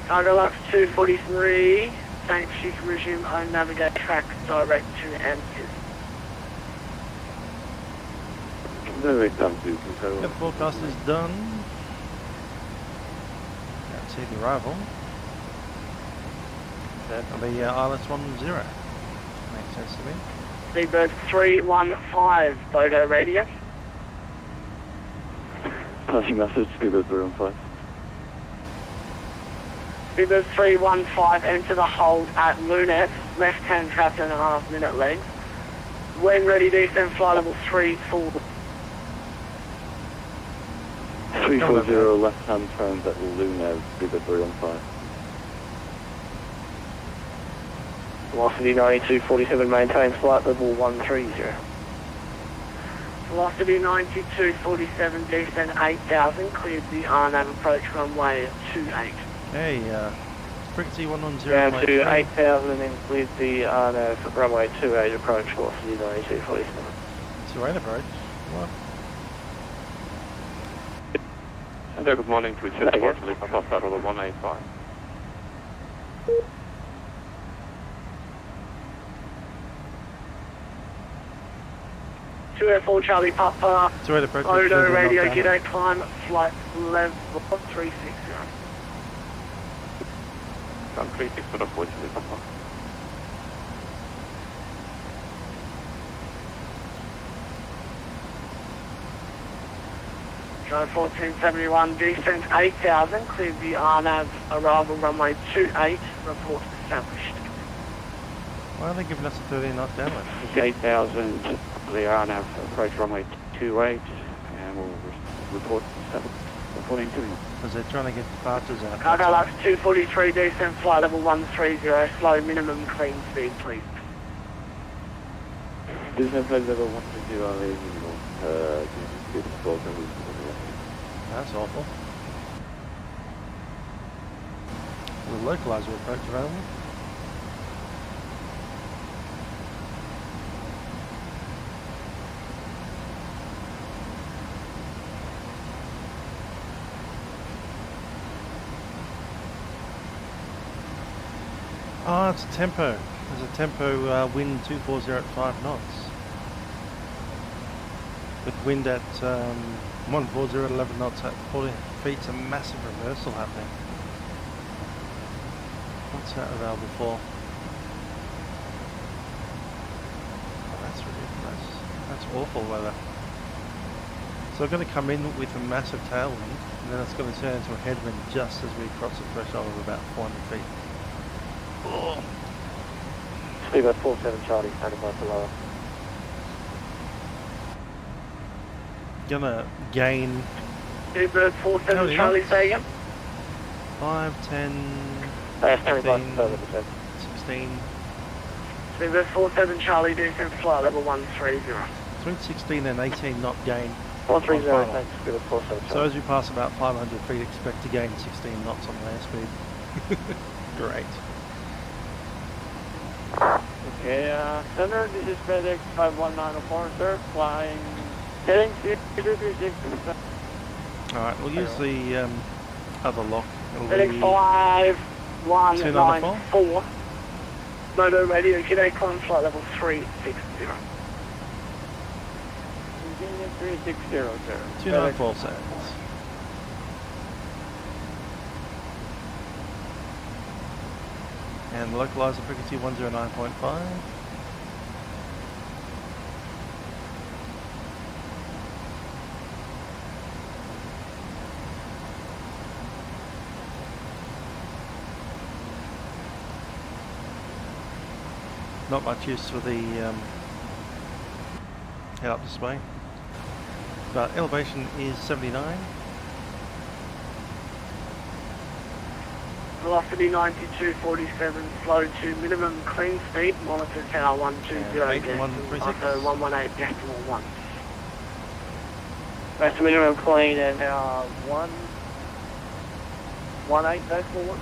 Cargo Lux 243, St. Chief resume own navigate track direct to Ampus. No, it's done to control. The forecast is done. Can't see the arrival. That'll be ILS 10. Makes sense to me. Seabird 315, Bodo radio. Passing message, Speedbird 315. Seabird 315, enter the hold at Lunef, left-hand traffic 1.5 minute legs. When ready, descend flight level 34. 340 left-hand turn at Luna, Speedbird 315. Velocity 9247, maintain flight level 130. Velocity 9247, descend 8,000, cleared the RNAV approach runway 28. Okay, frequency 110. Down to 8,000 and then cleared the RNAV runway 28 approach, velocity 9247. 28 approach. What? Hello, good morning to Svalbard, Lifecam, flight level 185. 204 Charlie Papa, 28 approach. Odo radio, G'day, climb flight level 360. Down 36 for the 40, Lifecam. 1471, descent 8000, cleared the RNAV, arrival runway 28, report established. Why are they giving us a 30 knot downwind? 8000, the RNAV approach runway 28, and we'll report reporting to you. Because they're trying to get departures out. Cargo Lux 243, descent flight level 130, slow minimum clean speed, please. Descent flight level 130, That's awful. The localizer approach available. Oh, it's a tempo. There's a tempo wind 240 at 5 knots. With wind at 140 at 11 knots at 40 feet. It's a massive reversal happening. What's that available for? Oh, that's ridiculous. That's awful weather. So we're going to come in with a massive tailwind, and then it's going to turn into a headwind just as we cross the threshold of about 400 feet. Oh. Speedbird 47 Charlie, standing by for lower. Gonna gain. Speedbird 47 Charlie, say again. 5, 10, Standing by 15, for further 16. Speedbird 47 Charlie, descent flight level 130. Between 16 and 18 knot gain. 130, thanks. Speedbird 47 Charlie. So as you pass about 500 feet, expect to gain 16 knots on land speed. Great. Okay, Center, this is FedEx 51904, sir, flying, heading 236. Alright, we'll use the other lock. FedEx 5194, Moto Radio, G'day, climb flight level 360. Virginia 360, sir. 294 seconds. And localizer frequency 109.5. Not much use for the head-up display, but elevation is 79. Velocity 9247, slow to minimum clean speed, monitor tower 120, also 118 decimal 1. That's minimum clean and 118 decimal 1.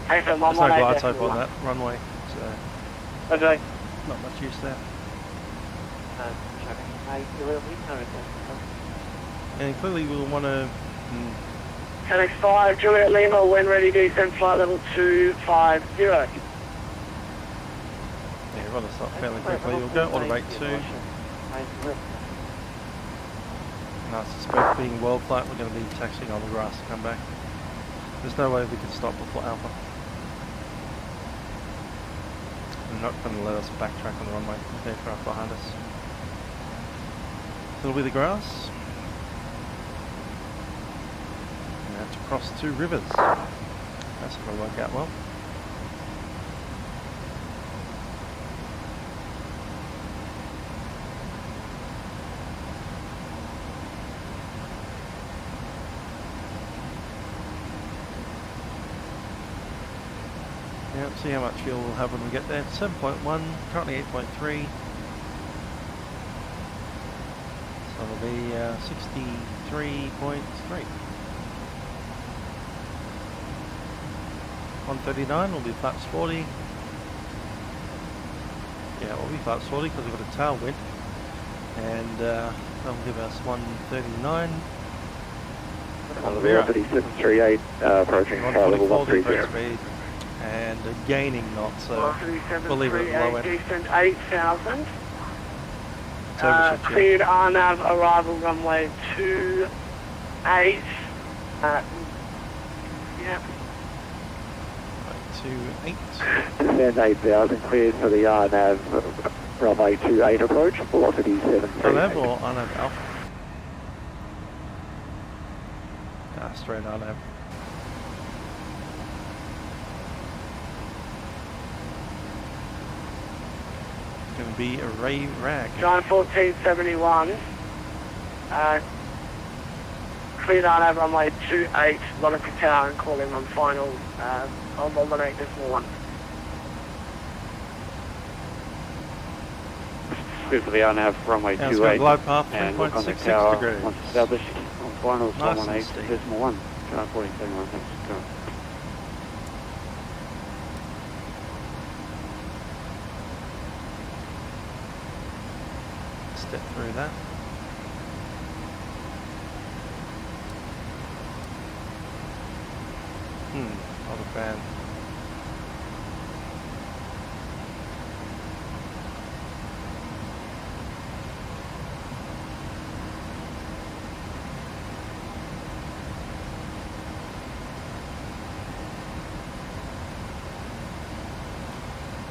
Hey, so There's no glide slope on that runway, so okay. Not much use there. And clearly we'll want to... FedEx 5, Juliet Lima, when ready, descend flight level 250. Yeah, we've got to stop fairly quickly. We'll go auto rate 2. And I suspect being world flight, we're going to be taxiing on the grass to come back. There's no way we can stop before Alpha. They're not going to let us backtrack on the runway with aircraft behind us. It'll be the grass. We have to cross 2 rivers. That's going to work out well. Yeah, see how much fuel we'll have when we get there. 7.1, currently 8.3. So it'll be 63.3. 139 will be flaps 40. Yeah, we'll be flaps 40 because we've got a tailwind. And that'll give us 139. Longyear 3738, approaching tower level 130. And gaining not, so we'll leave it at low end. Descent 8000. Cleared RNAV, arrival runway 28. Yep. 28. Descent 8000, cleared for the RNAV runway 28 approach, velocity 73. RNAV or RNAV Alpha? Straight on out. Going to be a Ray Rag. John 1471. Cleared on over runway 28, Monica Tower, and calling on final on 118.1. Clear for the RNAV runway 28. Glide path and 3.66 tower degrees. once established on finals Nice and 118.1. John 1471, thanks. John. Step through that. Not a fan.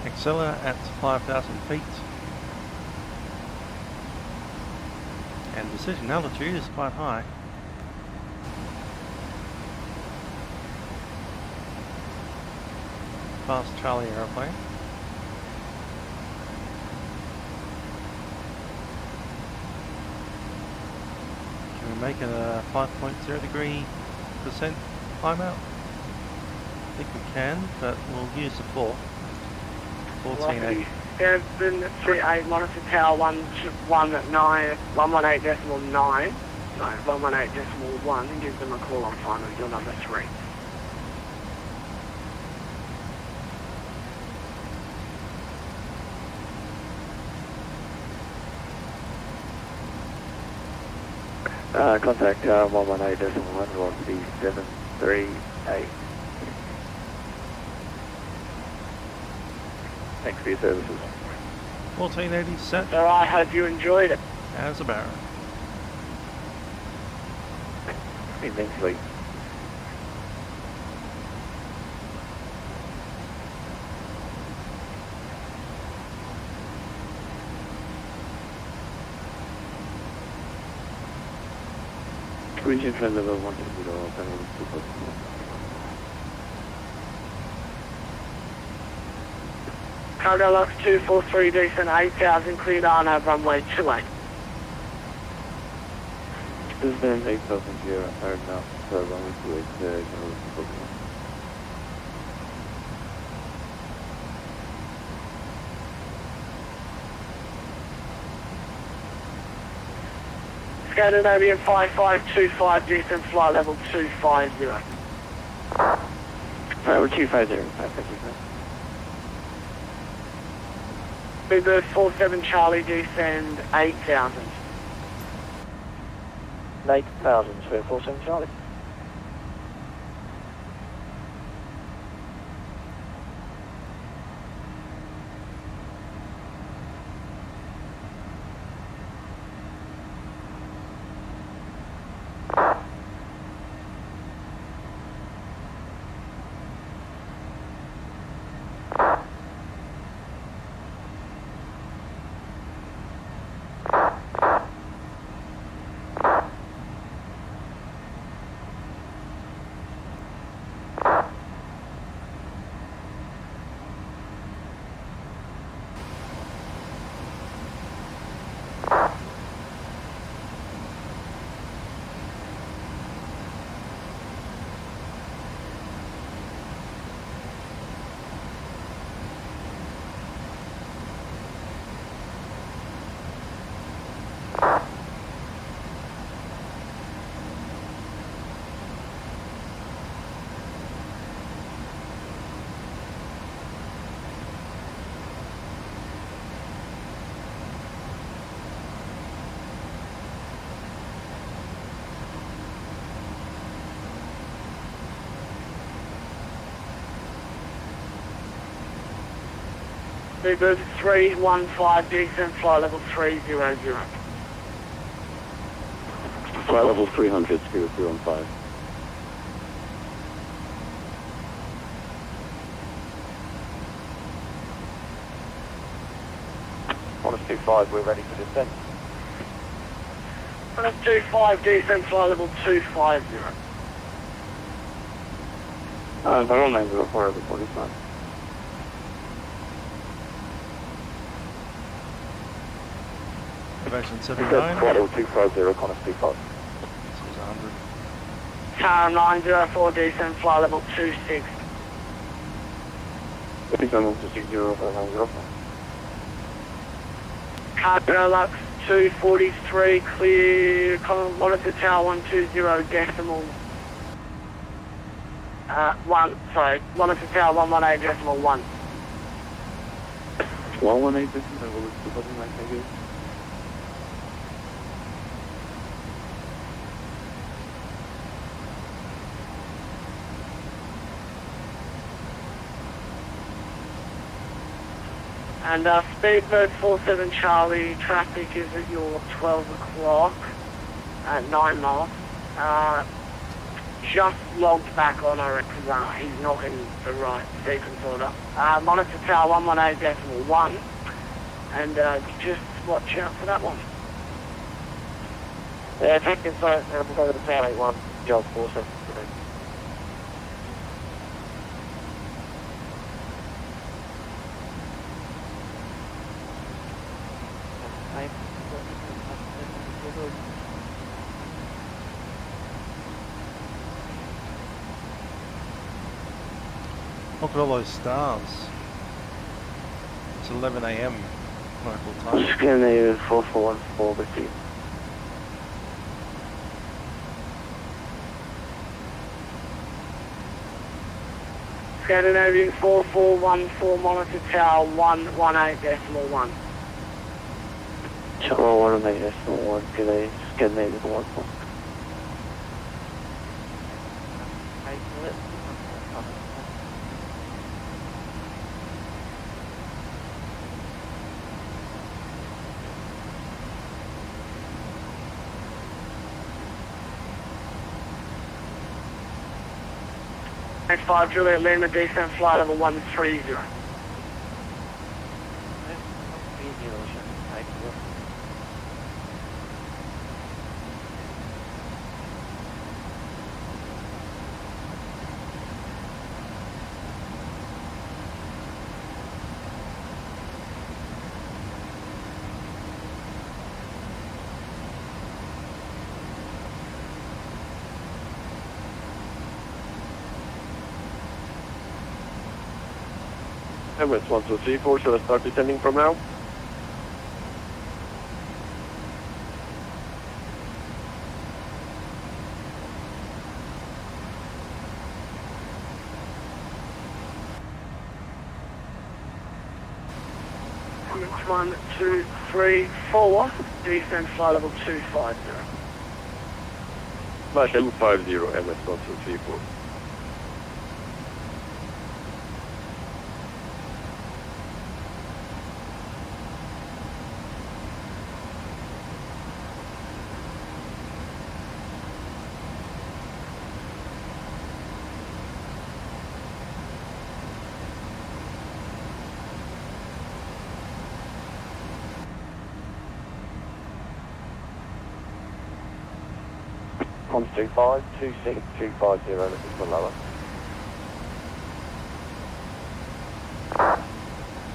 Acceler at 5,000 feet. And decision altitude is quite high. Fast Charlie aeroplane. Can we make it a 5.0 degree percent climb out? I think we can, but we'll use the 1480. Been 38, Monitor Tower 118.9, 118.1, and give them a call on final, your number 3. Contact 118.1, velocity 738. Thanks for your services. 1480 set. So I hope you enjoyed it. As a Barrow. Immensely. Region trend level 120, Cargo Lux 243, decent 8,000, cleared on over runway 28. This is then 8,000 here, heard now, so runway 28, Scandinavian 5525, decent flight level 250. Alright, we're 250, thank you. Big Bird 47 Charlie, descend 8,000. 8,000, 47 Charlie. Big Bird 315, decent flight level 300. Flight level 300, speed 315. Honest 25, we're ready for descent. Honest 25, decent flight level 250. Viral 904 over 45. Elevation 79. Throttle 250, Connor speed 5. This is 100. Tower 904, descend flight level 26. Descend 260 over 904. Cargo Lux 243, clear, monitor tower 120 decimal. Monitor tower 118 decimal 1. 118 decimal, will it be something like that? And Speedbird 47 Charlie, traffic is at your 12 o'clock at 9 miles. Just logged back on, I reckon, he's not in the right sequence order. Monitor tower 118 decimal 1, and just watch out for that one. Yeah, take inside, we'll go to the tower 81, Job 47. Look at all those stars. It's 11 AM local time. Scandinavian 4414 with you. Scandinavian 4414, monitor tower 118 decimal 1. Tower 118 decimal 1, good day, Scandinavian 14. Next 5 Juliet Lima, descent flight level 130. Emirates 1234, shall I start descending from now? Emirates 1, 2, 3, 4, descent flight level 250. Flight level 50, Emirates 1234. Comms 25, 26250, looking for lower.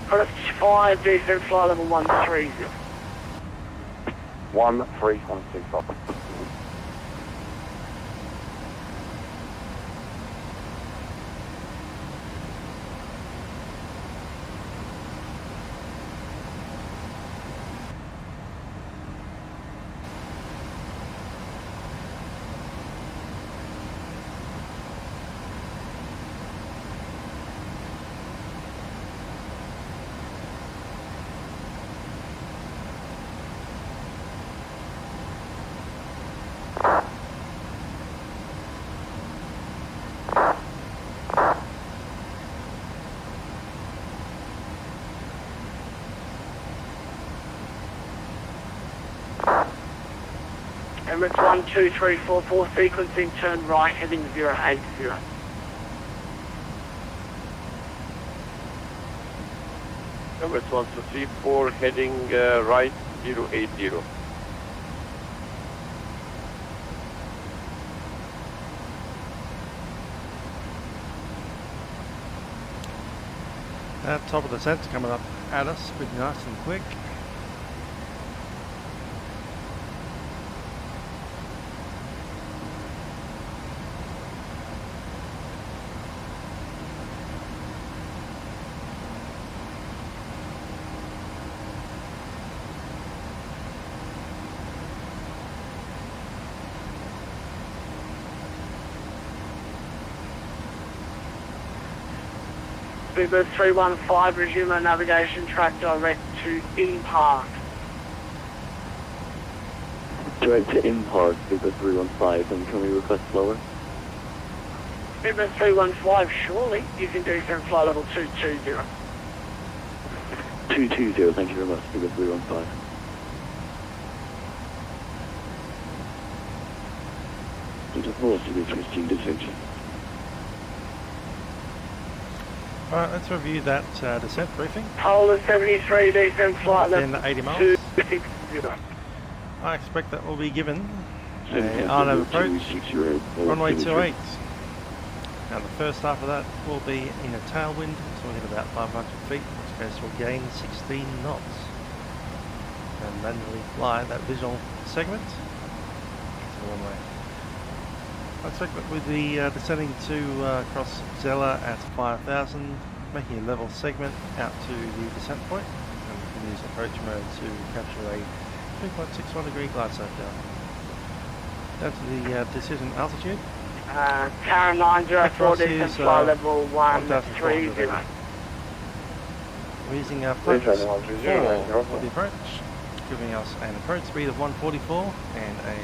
Correct 5, descent flight level 130. 13125. Emirates 1, 2, 3, 4, 4, sequencing, turn right, heading 080. Emirates 1234, heading right 080. That top of the descent's coming up at us pretty nice and quick. Boomer 315, resume our navigation track direct to Park. Direct to Park, Boomer 315, and can we request slower? Boomer 315, surely you can do from flight level 220. 220, thank you very much, Boomer 315. Into 4 to be 15 descension. Alright, let's review that descent briefing. Polar 73, descent flight level 80 miles. 260. I expect that will be given on approach, runway 28. Now the first half of that will be in a tailwind, so we'll hit about 500 feet, which goes to a gain 16 knots. And manually fly that visual segment to one way. I expect that we'll be descending to cross Zella at 5,000, making a level segment out to the descent point, and we can use approach mode to capture a 3.61 degree glide slope down. Down to the decision altitude. Karen 904, descent flight level 130. We're using our flight for the approach, giving us an approach speed of 144 and a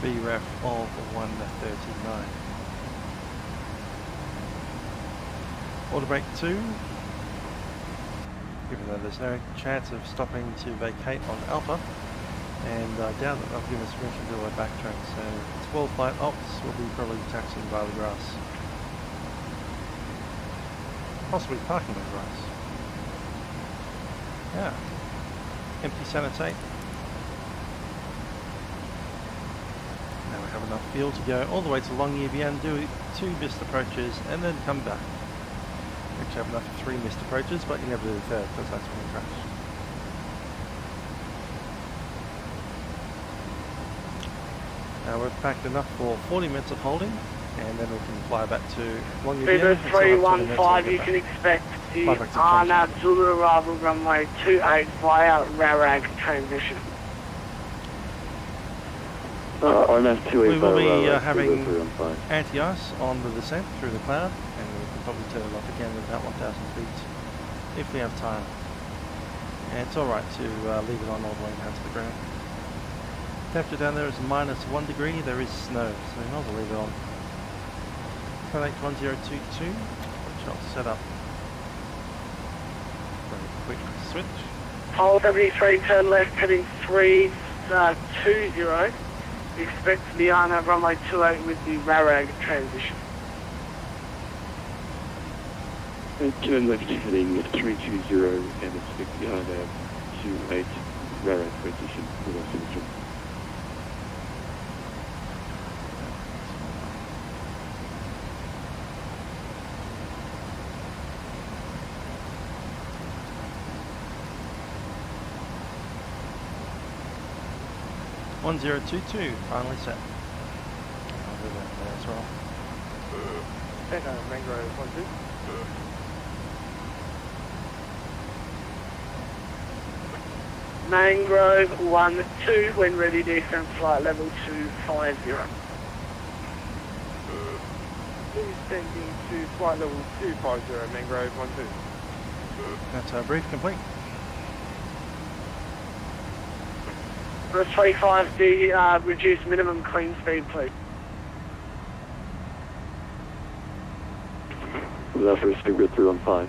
VREF of 139. Auto brake 2, given that there's no chance of stopping to vacate on Alpha, and I doubt that they'll give us permission to do a backtrack, so 12 flight ops will be probably taxiing by the grass. Possibly parking the grass. Yeah. Empty sanitate. Now we have enough fuel to go all the way to Longyearbyen, do 2 missed approaches, and then come back. We actually have enough for 3 missed approaches, but you never do the third, because that's when we crash. Now we've packed enough for 40 minutes of holding, and then we can fly back to Longyearbyen. 315, you can expect the Arna Zulu arrival runway 28 via Rarag transition. We will be having anti-ice on the descent through the cloud, and we can probably turn it off again at about 1,000 feet if we have time. And it's alright to leave it on all the way down to the ground. Temperature down there is -1 degree, there is snow, so we might as well leave it on. Connect 1022, which I'll set up for a quick switch. Pole 73, turn left, heading 320. Expect Liana runway 28 with the Rarag transition. Turn left heading 320 and expect Liana 28 Rarag transition with our signature. One 1022, finally set. I'll do that there as well. Mangrove 12. Mangrove 12, when ready, descent flight level 250. Descending to flight level 250, Mangrove 12. That's our brief complete. 35D, reduce minimum clean speed, please. Without first figure 315.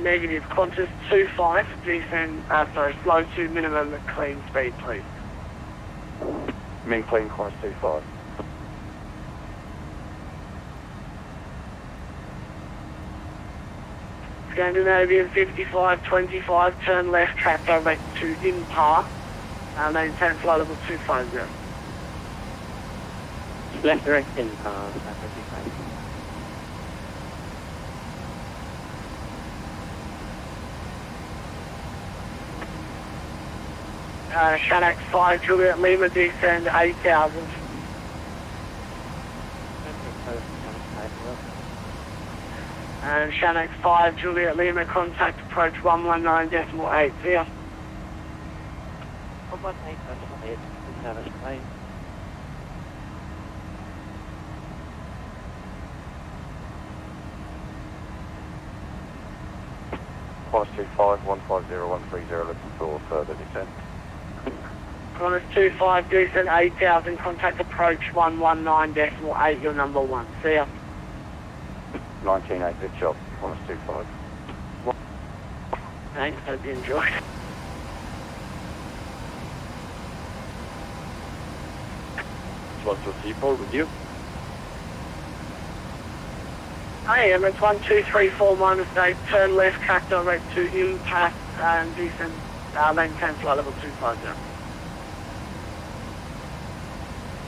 Negative, Qantas 25, descend, slow to minimum clean speed, please. Min clean Qantas 25. Scandinavian 5525, turn left, track direct to Impar, maintain flight level 250. Left direct Impar, Shannock 5 Juliet Lima, descend 8,000. And Shannock 5 Juliet Lima, contact approach 119.8, see ya. 118.8, ActiveSky. Qantas 25, 150, 130, looking for further descent. Qantas 25, descent 8,000, contact approach 119.8, your number 1, see ya. 19.8, good job, Qantas 25. Thanks, hope you enjoyed. Tromso C4 with you. Hi, Emirates 1234 -8, turn left, track direct to impact and descend, lane 10, flight level 250.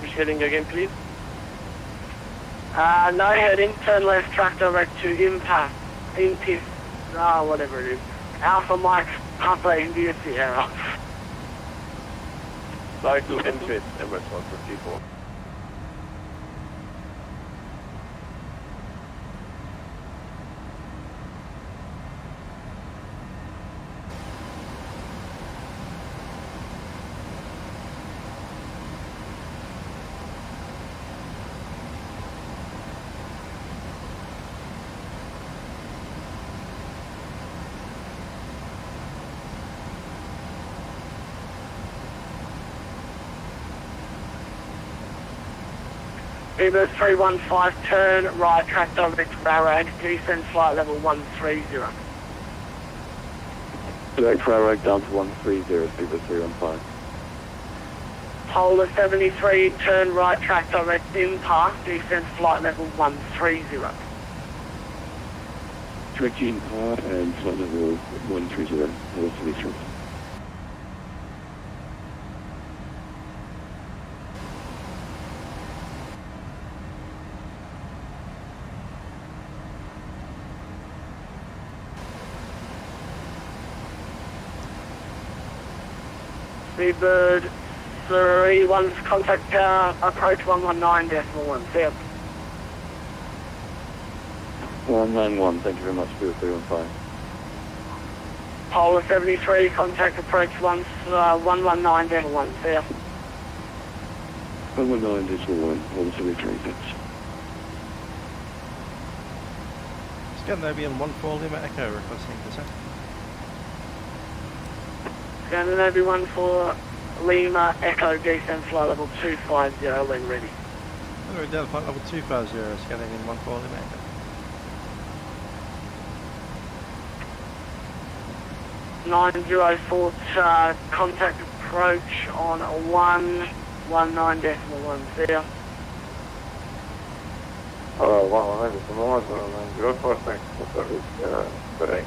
Which heading again, please? No heading, turn left, track direct to impact, whatever it is. Alpha Mike, Papa India Sierra. Flight to entry, Emirates 1234. Uber 315, turn right, track direct to Rarag, descend flight level 130. Direct Rarag down to 130, Uber 315. Polar 73, turn right, track direct impact, descend flight level 130. Direct impact and flight level 130, Polar 73. Seabird 31, contact approach 119.1, see ya. 191, thank you very much, Uber 315. Polar 73, contact approach 119.1, see ya. 119.1, Polar 73, thanks. Scandinavian 14 Lima Echo requesting descent. Scandinavian 14 Lima Echo, descend flight level 250 when ready. We're down to flight level 250, Scandinavian 14 Lima Echo. 904, contact approach on 119.1, see ya. Hello, 119.1, thanks for service, good day.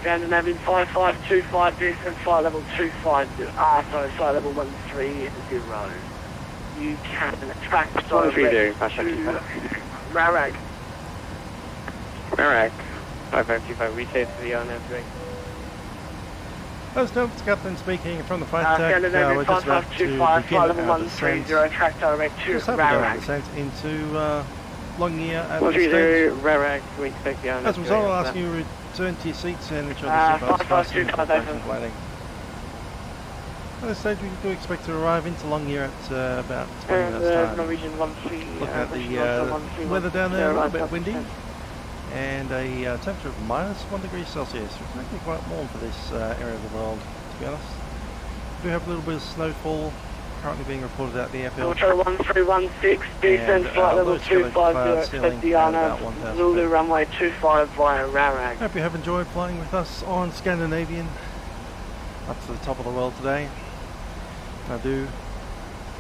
Scandinavian 5525, descend flight level 250, flight level 130. You can track direct to Rarag. Rarag, 5525, reset to the RNF. Hello, it's Captain speaking from the flight deck. Scandinavian We're just about to 5525, begin flight level our descent. 130, track direct to Just have a Rarag. descent into Longyear at this 130, stage. Rarag, we expect the RNF. As a result, I'll ask you to return to your seats and ensure the seatbelts fastened for approaching landing. At this stage, we do expect to arrive into Longyear at about 20 minutes time. Norwegian 13, Looking at the weather down there, a little bit windy, and a temperature of -1 Celsius, which is actually quite warm for this area of the world, to be honest. We do have a little bit of snowfall currently being reported at the airfield. Ultra 1316, descend flight level 250, expect the RNF, Zulu runway 25 via Rarag. Hope you have enjoyed flying with us on Scandinavian up to the top of the world today. I do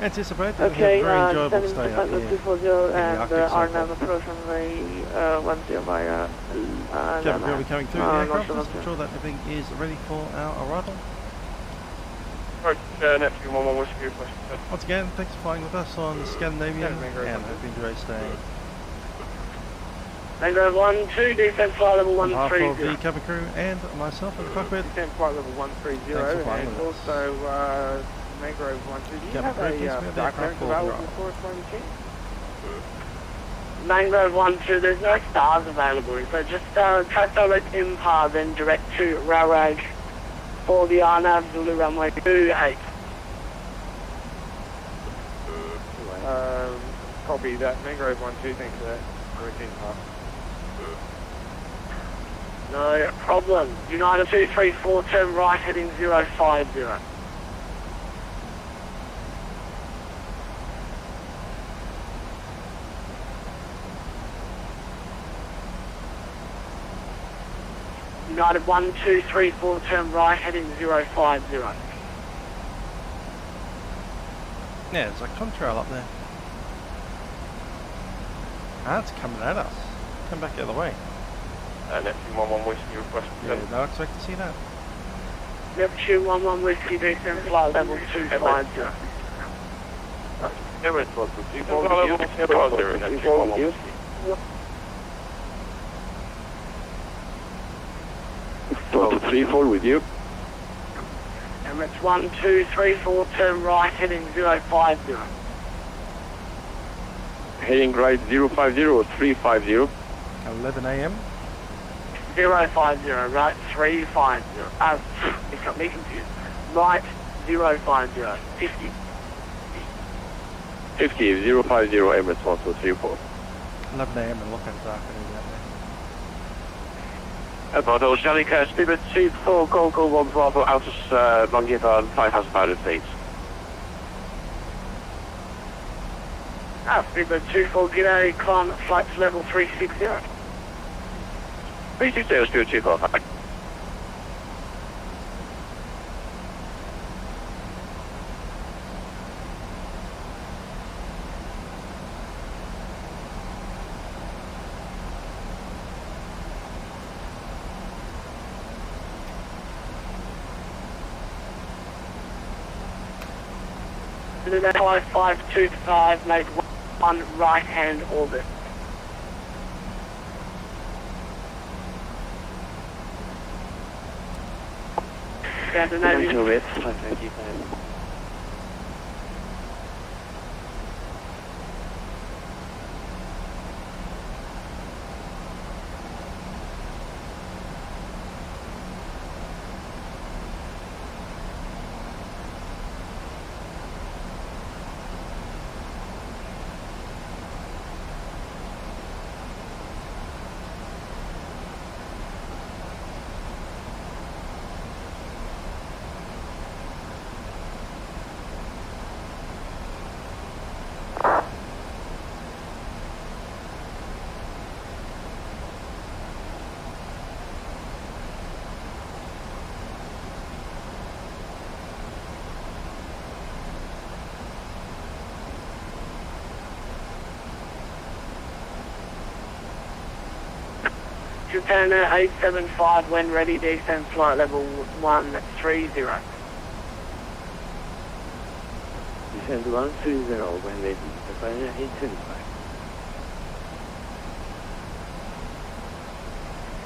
Anticipate that Okay, we have a very enjoyable stay up descending here. to 240 and Arctic are Circle. now approaching the 10 via Captain will be coming through the aircraft. not Let's ensure that everything is ready for our arrival. Right, Neptune 11 Whiskey request. Once again, thanks for flying with us on the Scandinavian, and hope you enjoy your stay. Mangrove 1-2, descent flight level On behalf of 130. the cabin crew and myself in the cockpit, Descent flight level 130 Thanks for flying and with us. also Mangrove 1-2. Do you Cabin have crew, please, we a have the dark aircraft clearance available full for us by any chance? Mangrove 1-2, there's no stars available, so just track direct impar, then direct to railroad for the RNAV Zulu runway 28. Copy that. Mangrove 1-2, thanks for that. Direct impar. No problem. United 234, turn right heading 050. United 1234, turn right heading 050. yeah, there's a contrail up there. Ah, it's coming at us. Come back the other way. Neptune 11 Whiskey request. Yeah, don't expect to see that. Neptune 11 Whiskey, descent flight level 250. Emirates 124, Neptune 11 Whiskey. 1234 with you. Emirates 1234, turn right heading 050. Heading right 050 or 350. 11 a.m. 050, right 350. It's got me confused. Right 050, 50. 50 050 Emirates 1234. 11 a.m. and look at dark and that Bravo, Charlie Curse, Speedbird 24, Golgo 1 Bravo, out of Longyearbyen, 5,000 feet. Speedbird 24, g'day, climb flight to level 360. 360, Speedbird 24, thank you. Luna 5525, make one right hand orbit. Scandinavian. West 595. Japan 875, when ready, descent flight level 130. Descend 130 when ready, Japan 875.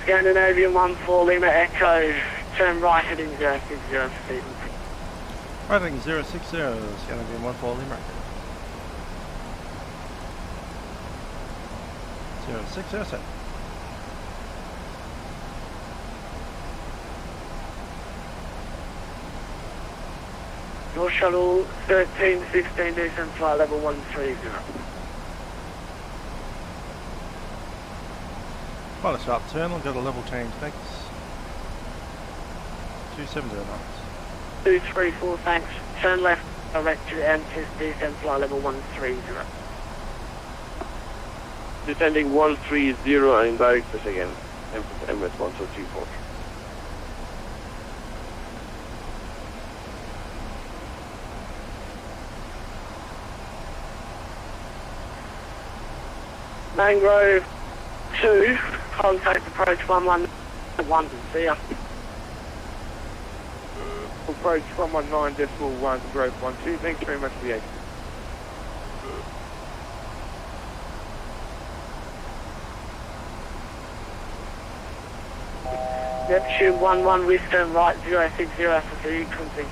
Scandinavian 14 Lima Echo, turn right heading 060 for Stephen. Right heading 060 is going to be 14 Lima. 060 set. Your shuttle 1316, descent flight level 130. Quite a sharp turn, we'll get a level change, thanks. 270 knots. 234, thanks. Turn left, direct to Empress, descent flight level 130. Descending 130 and direct push again. Emirates 1224. Mangrove 2, contact approach 111, see ya. Approach 119.1, Grove 12, thanks very much for the 8. Neptune 11, Western right 060 for frequency.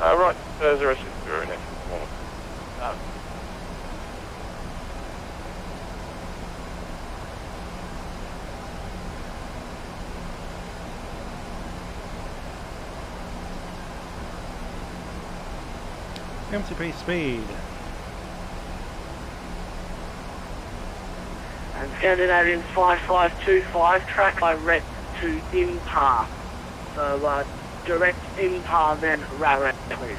Right, 060 next. MTP speed. And Scandinavian 5525, track direct to Impar. So direct Impar, then Rarat, please.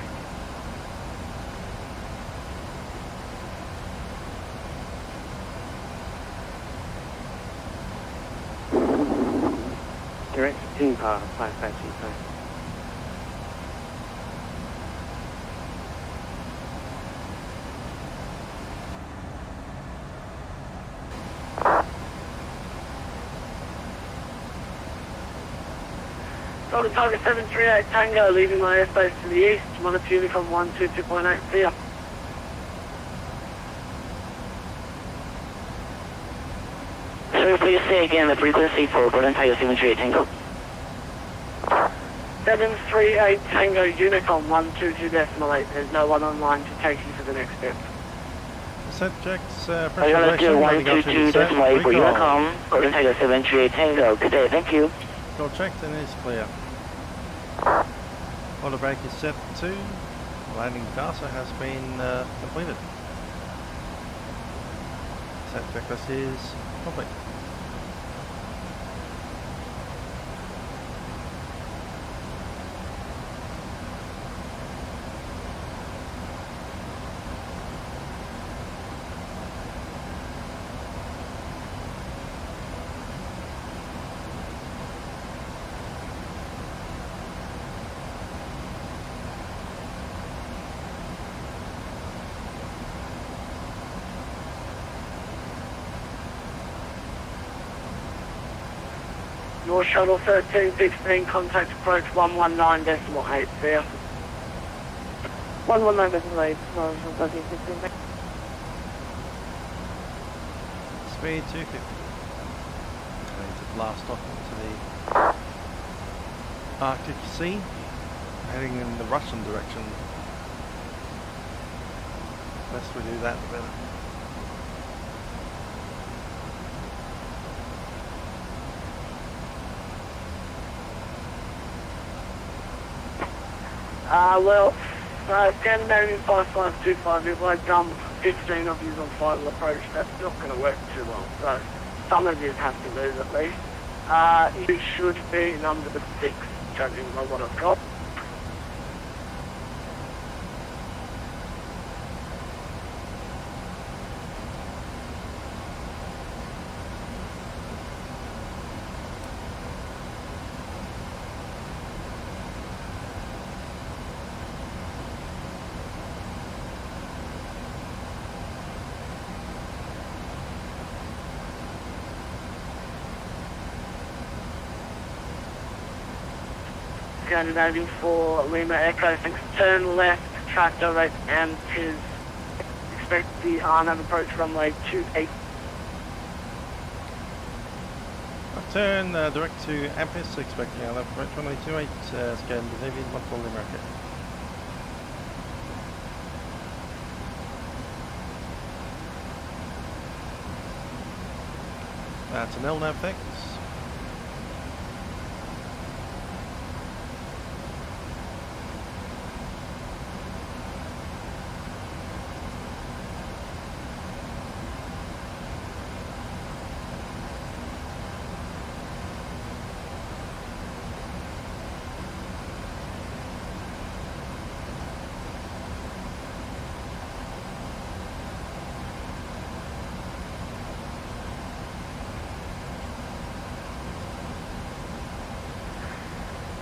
Direct Impar 5525. Delta Target 738 Tango, leaving my airspace to the east, monitor Uniform 122.8, see ya. Sir, please say again the frequency for Berlin Tiger 738 Tango. 738 Tango, Uniform 122.8, there's no one online to take you to the next step. Set checks, precipitation, 122.8 for Unicom, Berlin Tiger 738 Tango, good day, thank you. All checked and is clear. Auto brake is set to. Landing CASA has been completed. Set checklist is complete. Your shuttle 1316, contact approach 119.8, see ya. 119.8, no, 1316. Speed 250. Going to blast off into the Arctic Sea, heading in the Russian direction. The less we do that, the better. Scandinavian 5525, if I dump 15 of you on final approach, that's not going to work too well. So some of you have to lose at least. You should be number 6, judging by what I've got. Scandinavian 4 Lima Echo, thanks. Turn left, track direct, and tis expect the RNAV approach runway 28. Turn direct to Ampis, expecting RNAV approach runway 28, Scandinavian 14 Lima Echo. That's an LNAV, thanks.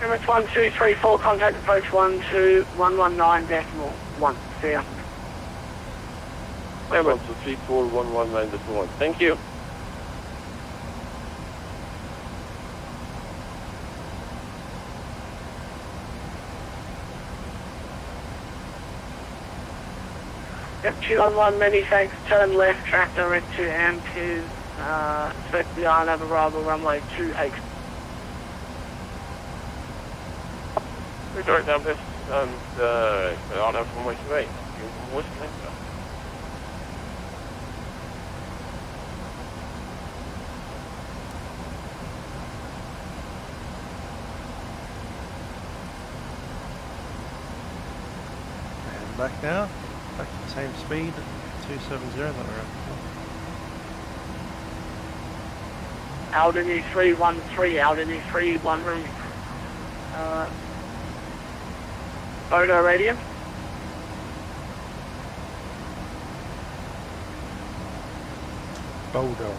MS 1234, contact approach 12119.1, see ya. Tromso 3411-1. Thank you. Yep, 211, many thanks. Turn left, track direct to M2. Expect the on have arrival runway 28. We direct down this and on have runway 28. What's the name? And back now. Back to the same speed, 270 that we're at. Alderney 313, Alderney 313. Photo radio. Boulder.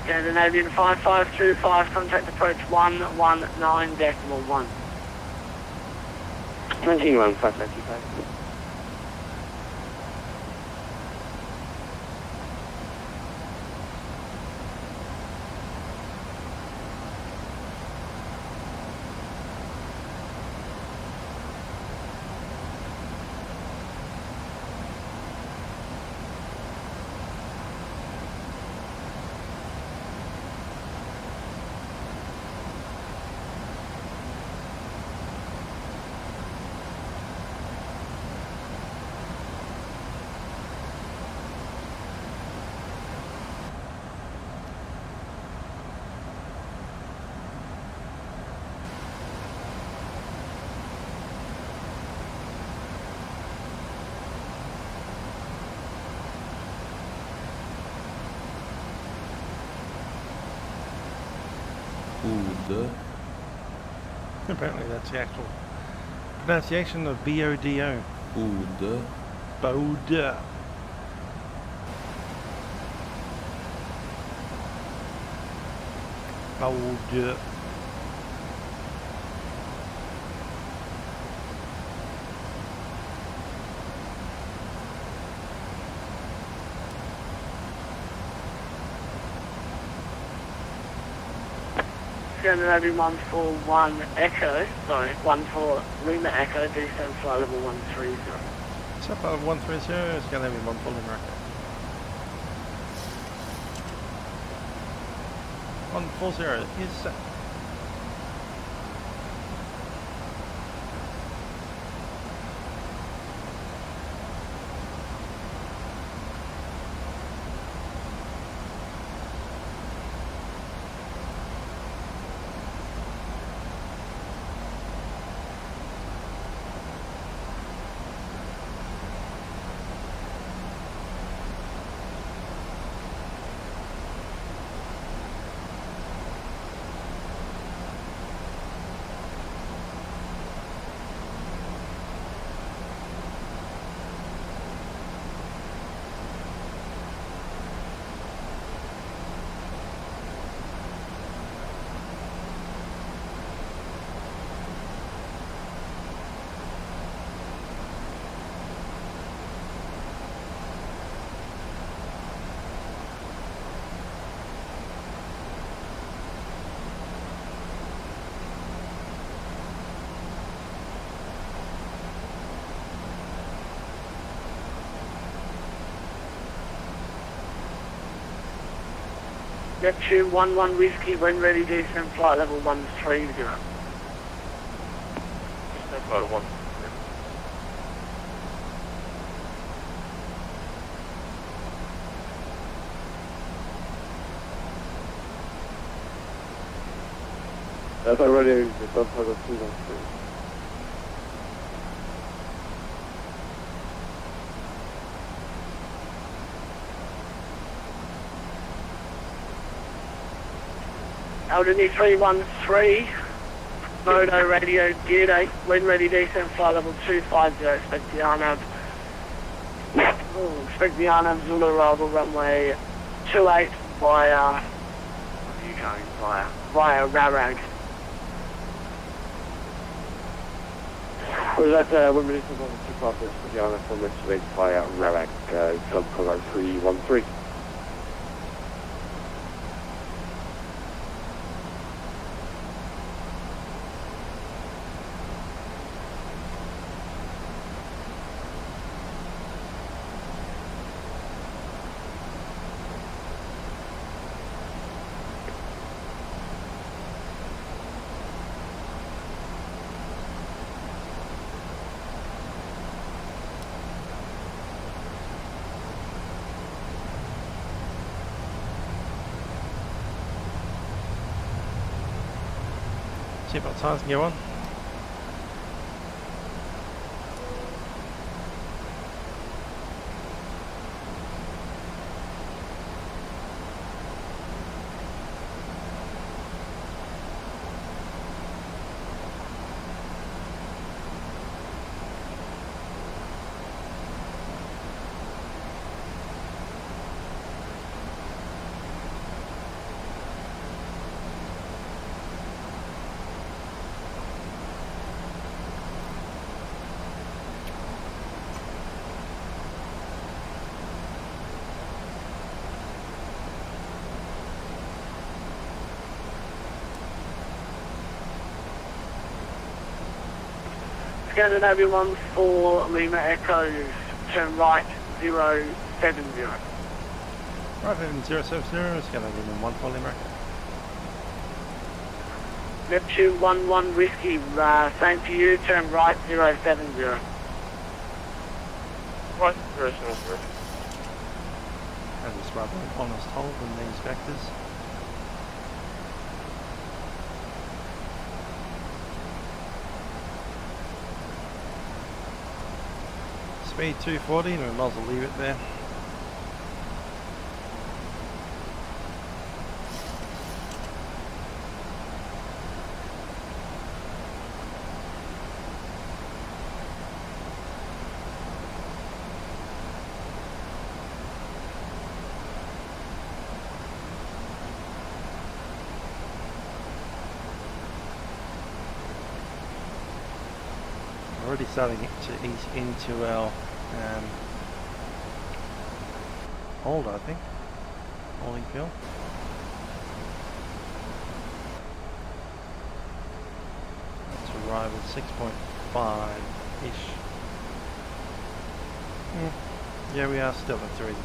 Scandinavian 5525, contact approach 119.1. 191595. Apparently that's the actual pronunciation of B-O-D-O. Bode. Bode. Bode. Scandinavian 141 Echo, sorry, 14 Lima Echo, descent flight level 130. Step out of 130, Scandinavian 14 Lima Echo. 140 is set. Neptune 11 Whiskey, when ready, descent flight level 130. Descent flight 130. Alpha Radio, it's Alpha 313. Alderney 313, Moto Radio, Geared 8, wind ready descent, flight level 250, expect the RNAV. Expect the RNAV Zulu arrival runway 28 via, what are you going via Rarag. Was that wind ready descent level 250, expect the RNAV from 28 via Rarag, Club 313. Seatbelt signs can go on. Scandinavian 14 Lima Echo, turn right 070. Right, 070, Scandinavian 14 Lima Echo. Neptune 11 Whiskey, same to you, turn right 070. Right, 070. And just rather an honest hold in these vectors. Speed 240, and we might as well leave it there. Already starting to ease into our hold, I think. Holding field. Let's arrive at 6.5-ish. Yeah, we are still at 3 to go.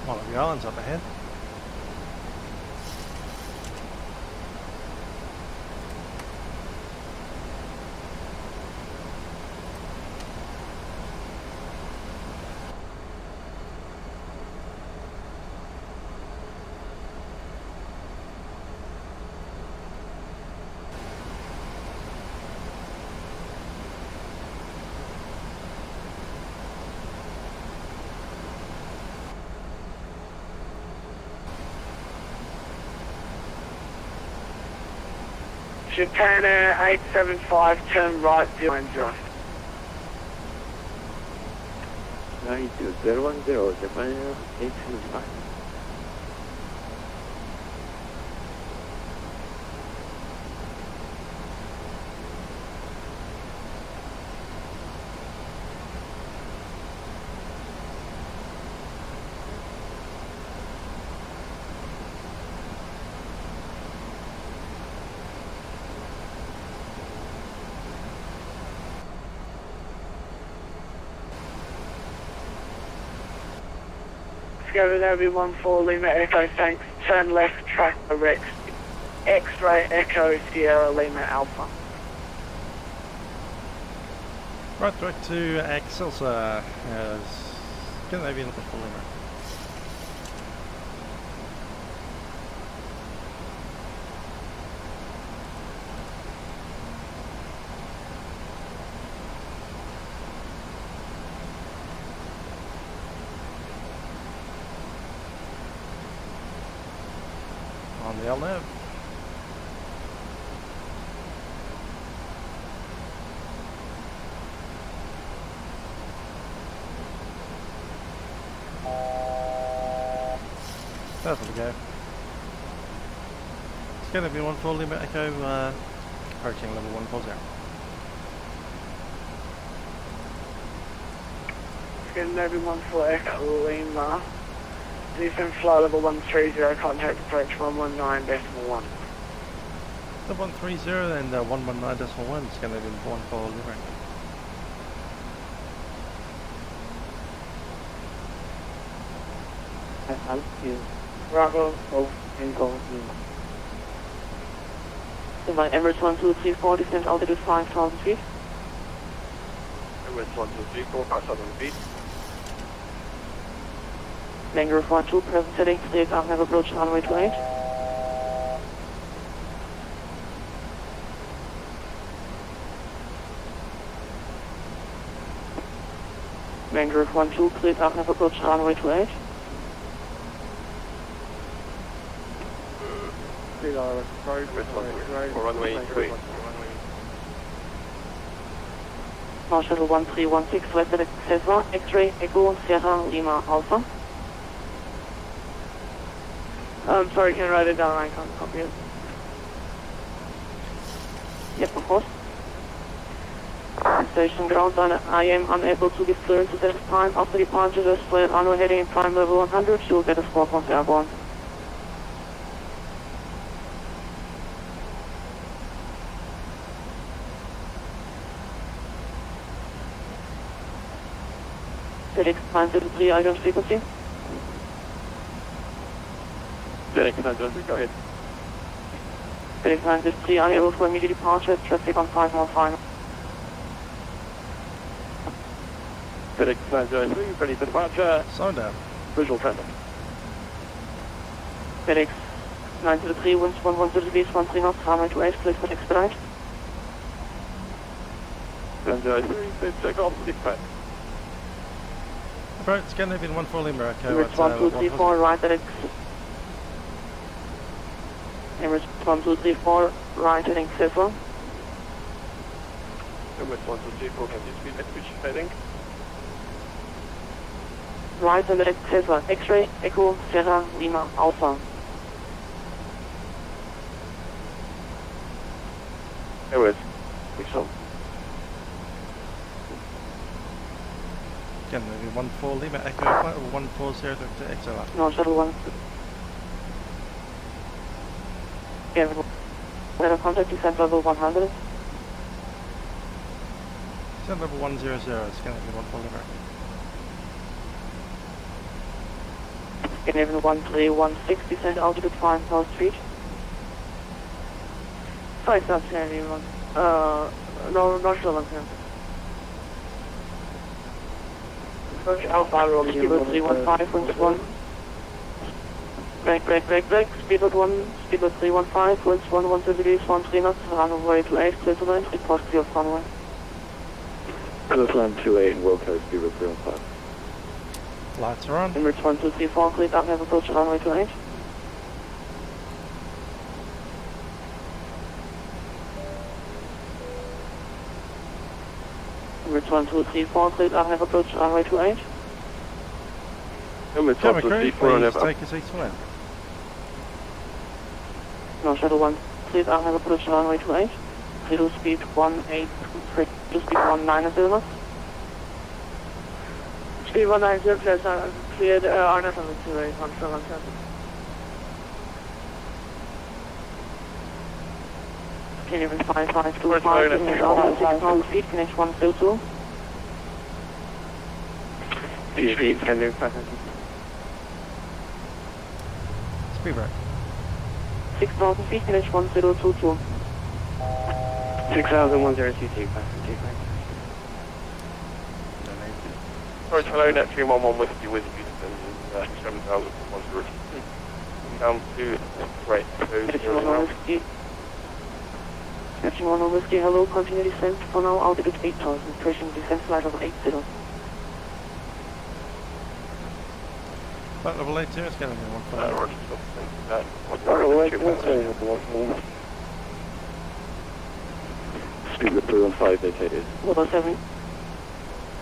One of the islands up ahead. Japan Air 875, turn right 090. 92010, Japan Air 875. Scandinavian 14 Lima Echo, thanks. Turn left, track direct. X-ray Echo Sierra Lima Alpha. Right, direct to Excelsior. Scandinavian 14 Lima. On the LNAV. That's what we go. It's going to be 14 Lima Echo, approaching level 140. Scandinavian 14 Echo Lima. Descend fly level 130, contact approach 119.1. The 130 and 119.1 is going to be 14 Lima. Bravo, Emirates 1234, descent altitude 5,000 feet. Emirates 1234, 5,000 feet. Mangrove 12, present setting, clear, have approach runway 28. Mangrove 12, clear, have approach runway 28. Runway 3. Mohr Shuttle 1316, West at Cesar, X-ray, Echo, Sierra, Lima, Alpha. Sorry, can I write it down? I can't copy it. Yep, of course. Station ground on I am unable to give clearance at this time. After departure, just flat runway heading in prime level 100, you'll get a score points airborne. FedEx 903, items frequency. FedEx 903, go ahead. FedEx 903, unable for immediate departure, traffic on 515. FedEx 903, ready for departure. Slow down. Visual traffic. FedEx 903, winds 110 degrees, 13 knots, runway 28, click for expedite. 903, take off, dispatch. Approach Scandinavian 14 Lima Echo. Emirates 1234, right at X. Emirates 1234, right at Cesar. Emirates 1234, can you speed at which heading? Right at Cesar, X-ray, Echo, Sierra, Lima, Alpha. Emirates, Pixel. Scandinavian 14 Lima Echo, 140 to XLR. No, Shuttle 1. Yeah, letter contact, descent level 100. Descent level 100, Scandinavian 14 Lima. Scandinavian 1316, descent altitude 5,000 feet. 5,000 Scandinavian 1. No, not sure 1,000. Approach Alpha, Romeo 315, winds 1. Break, speedboat 1, speedboat 315, winds 110 degrees, 13 knots, runway 28, clear to land, report clear of runway. Clear 28 and World Coast, speedboat 315. Lights are on. Emirates 1234, clear up, have approach runway 28. Emirates 1234, clear up, have approach runway 28. Emirates Camera crew, 1234 and please take your seats to land. No, Shuttle 1, clear up, have approach runway 28. Clear to speed 1823, to speed 190 knots. Speed 190, cleared RNF on the 28, 1717. Canadian 5525, descent altitude 6,000 feet, connection 102. Canadian 500. Pre-break. 6,000 feet, finish 1022. 6,1022, passing Sorry, hello, net 311 Whiskey with Houston, 7,102. Down to, right, so 0 Whiskey. Neptune 1 Whiskey, hello, continue descent for now, altitude 8,000, pushing descent flight level 80. Flight level 80, it's going to be 1 Roger, that. Speed of 315 vacated. Polar 7.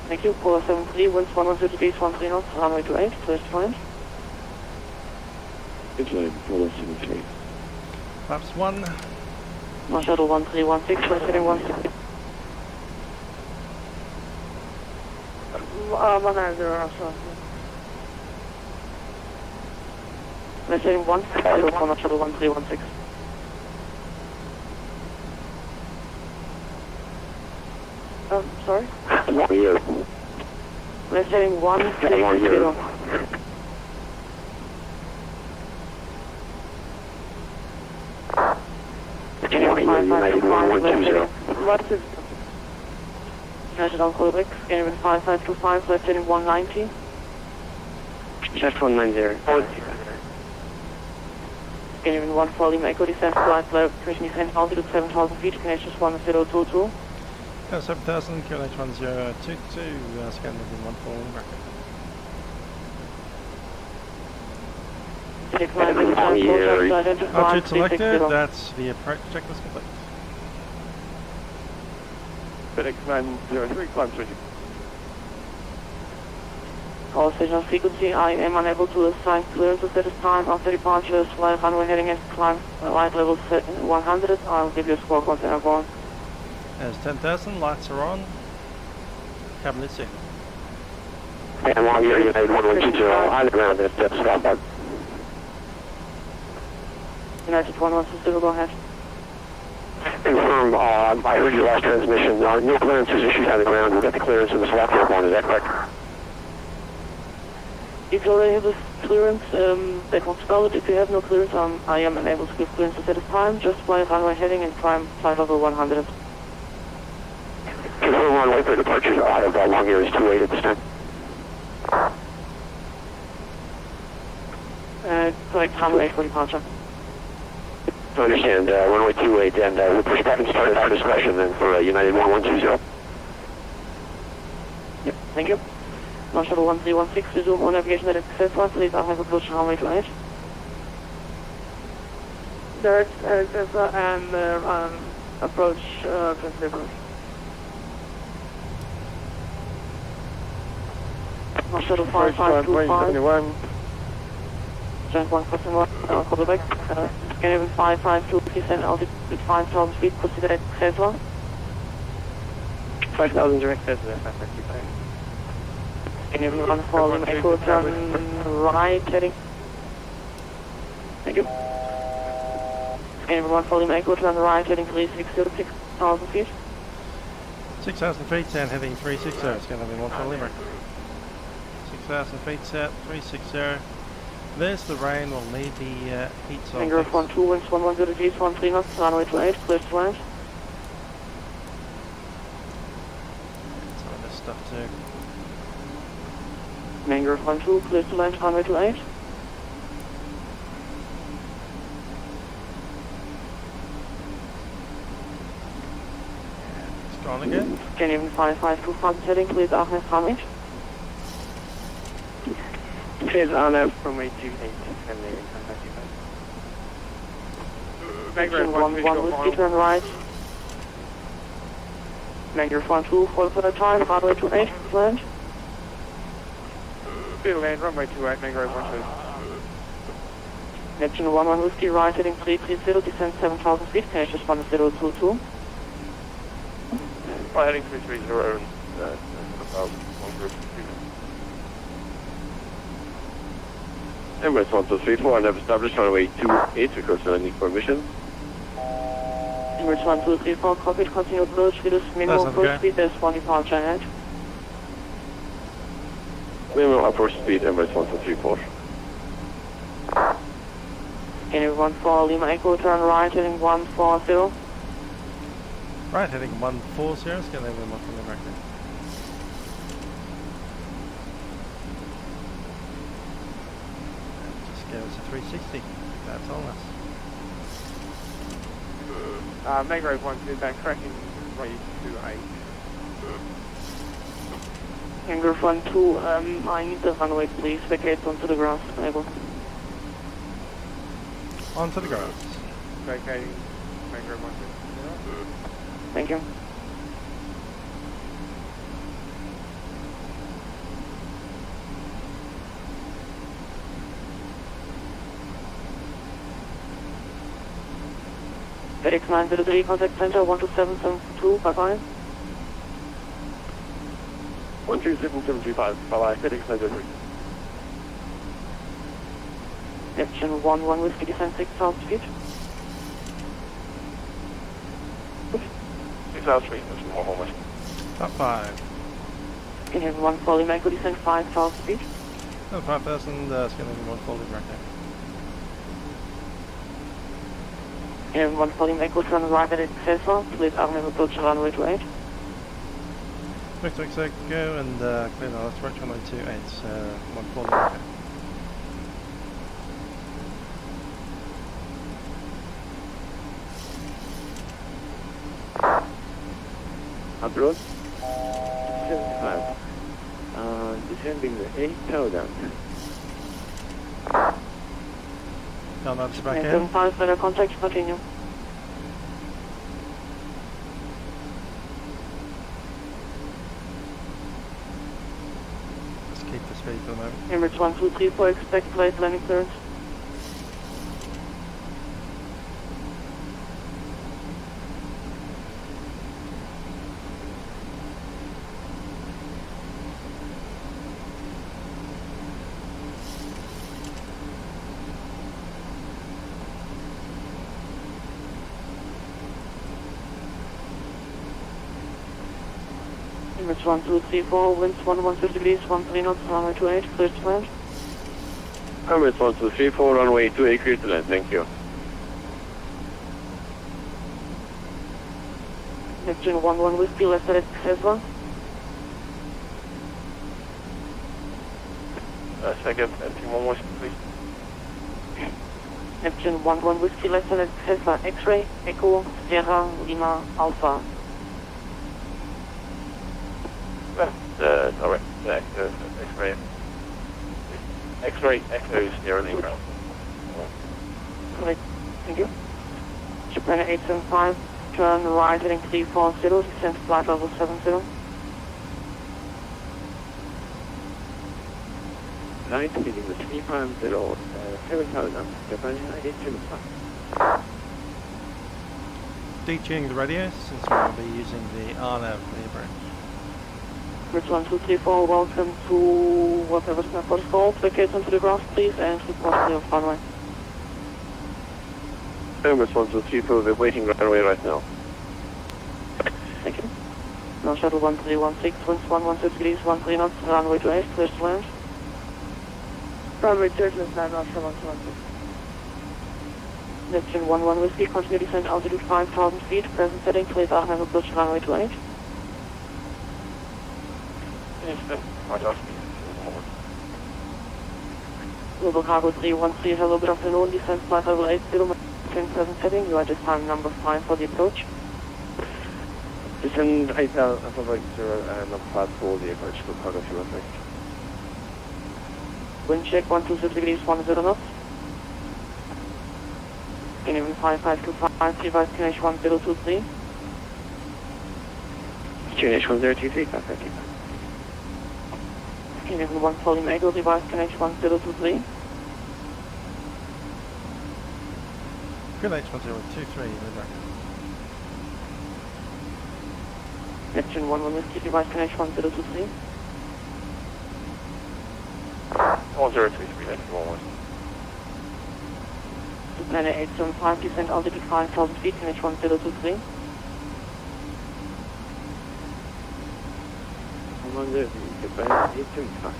Thank you, Polar 73, winds 110 degrees, 13 knots, runway 28, first point. Good line, Polar 73. Flaps 1. Mohr shuttle 1316, we're heading 160. 190, we're heading 160 for Mohr shuttle 1316. Sorry? Longyear. We're heading 160. United 1120. United on Quebec, Scandinavian 5525, left heading 190. Chest 190. Scandinavian 1 for Lima Echo descent, flight level, pushing descent altitude 7,000 feet, Canadian 1022. 7,000, QNH 1022, Scandinavian 1 for Lima. Altitude selected, that's the approach checklist complete. FedEx 903, climb 20. Call station frequency, I am unable to assign clearances at this time. After departure, fly runway heading and climb light level 100. I'll give you a score once I'm aboard. There's 10,000, lights are on. Cabin is in. And Longyear, United 1120, on the ground at Svalbard. United 1120, go ahead. Confirm, I heard your last transmission. No clearance is issued on the ground. We've got the clearance in the Svalbard one, is that correct? If you already have the clearance, that was valid. If you have no clearance, I am unable to give clearances at this time. Just fly runway heading and climb flight level 100. Confirm runway for departure out of Longyear is 28 at this time. Correct runway for departure. I understand, runway 28, and we'll push back and start at our discretion then for United 1120. Yep, thank you. Mohr shuttle 1316, resume on navigation at access 1, please I'll have approach runway 28. There's an approach considerable. Mohr shuttle 5525. Giant 1 question 1, call back. Scandinavian 552, descent altitude 5,000 feet, proceed at access 1. 5,000 direct access, 555. Scandinavian 1 for Lima Echo, turn right heading. Thank you. Scandinavian 1 for Lima Echo, turn right heading 360, 6,000 feet. 6,000 feet and heading 360, Scandinavian 1 for Lima. 6,000 feet set, 360. There's the rain, we'll need the heat source. Anger 12, winds 110 degrees, 13 knots, runway 28, clear to land. Some of this stuff too. Anger 12, clear to land, runway 28. It's gone again. Scandinavian 5525 heading, please Ahmed Hamid. Please Anna from 828, Scandinavian 555. 1 whiskey, turn right. Anger 12, fall for the time, runway 28, land. Field land, runway 28, Mangrove 12. Neptune 1 whiskey, right heading 330, descent 7,000 feet, Canadian 1022. Right heading 330 and about 1 group. Emirates 1234, and I've established runway 28, request landing permission. Emirates 1234, copy, continue approach, reduce minimum approach speed, there's 1 departure ahead. Minimum approach speed, Emirates 1234. Scanner 14 Lima Echo, turn right heading 140. Right, heading 140, Scandinavian 140 right there. Just give us a 360, that's all us. Make road 12, back tracking right 28. Hangar 12, I need the runway please, vacate onto the grass, able. Onto the grass. Vacating, make road 12. Thank you. FedEx 903, contact center 12772, bye-bye. 12775, bye-bye, FedEx 903. Action 11 Whiskey descent 6,000 feet. 6,000 feet, that's more home. Top 5. Scandinavian 140, Mango descent 5,000 feet. Oh, 5,000, Scandinavian 140 right there. And 140 Mango turn right at Excessor, please Arnhem approach runway 28. Victor Exec, go and clear the last right runway 28, 140 right there. Approach 75. Descending the 8,000. Down that's back in. 75, better contact, continue. Just keep the speed for the moment. Emirates 1234, expect flight landing clearance. Emirates 1234, winds 115 degrees, 13 knots, runway 28, clear to land. Emirates 1234, runway 28, clear to land, thank you. Neptune 11 Whiskey, left at Excessor. Second, Neptune 11 Whiskey, please. Neptune 11 Whiskey, left at Excessor, X-ray, Echo, Sierra, Lima, Alpha. Direct, X-ray. X-ray, Echo, Sierra Lima. Right, thank you. Japan 875, turn right heading 340, descend flight level 70. Right, heading the 350, 7,000, Japan 875. DTing the radios, since we'll be using the RNAV Livery. Bridge 1234, welcome to whatever snapper is called. Vacate onto the grass, please, and report clear of runway. Emirates 1234, we're waiting runway right now. Thank you. Now shuttle 1316, winds 116 degrees, 13 knots, runway 28, clear to land. Runway 29, Oscar 116. Neptune 11 Whiskey, continue descent altitude 5,000 feet, present setting, please Arnhem approach runway 28. Global Cargo 313, hello, good afternoon, descent flight level 80, maintain present setting, you are just time number 5 for the approach. Descend 8,000, Alpha 0, and number 5 for the approach to cargo fuel effect. Wind check 126 degrees, 10 knots. Scandinavian 5525, revised QNH 1023. QNH 1023, perfect. Scandinavian 140 Eagle, revised QNH 1023. QNH 1023, Livery. Neptune 11 Whiskey, revised QNH 1023. 1023, Neptune 11. Planet 875, descent altitude 5,000 feet, QNH 1023. 100, Japan 875.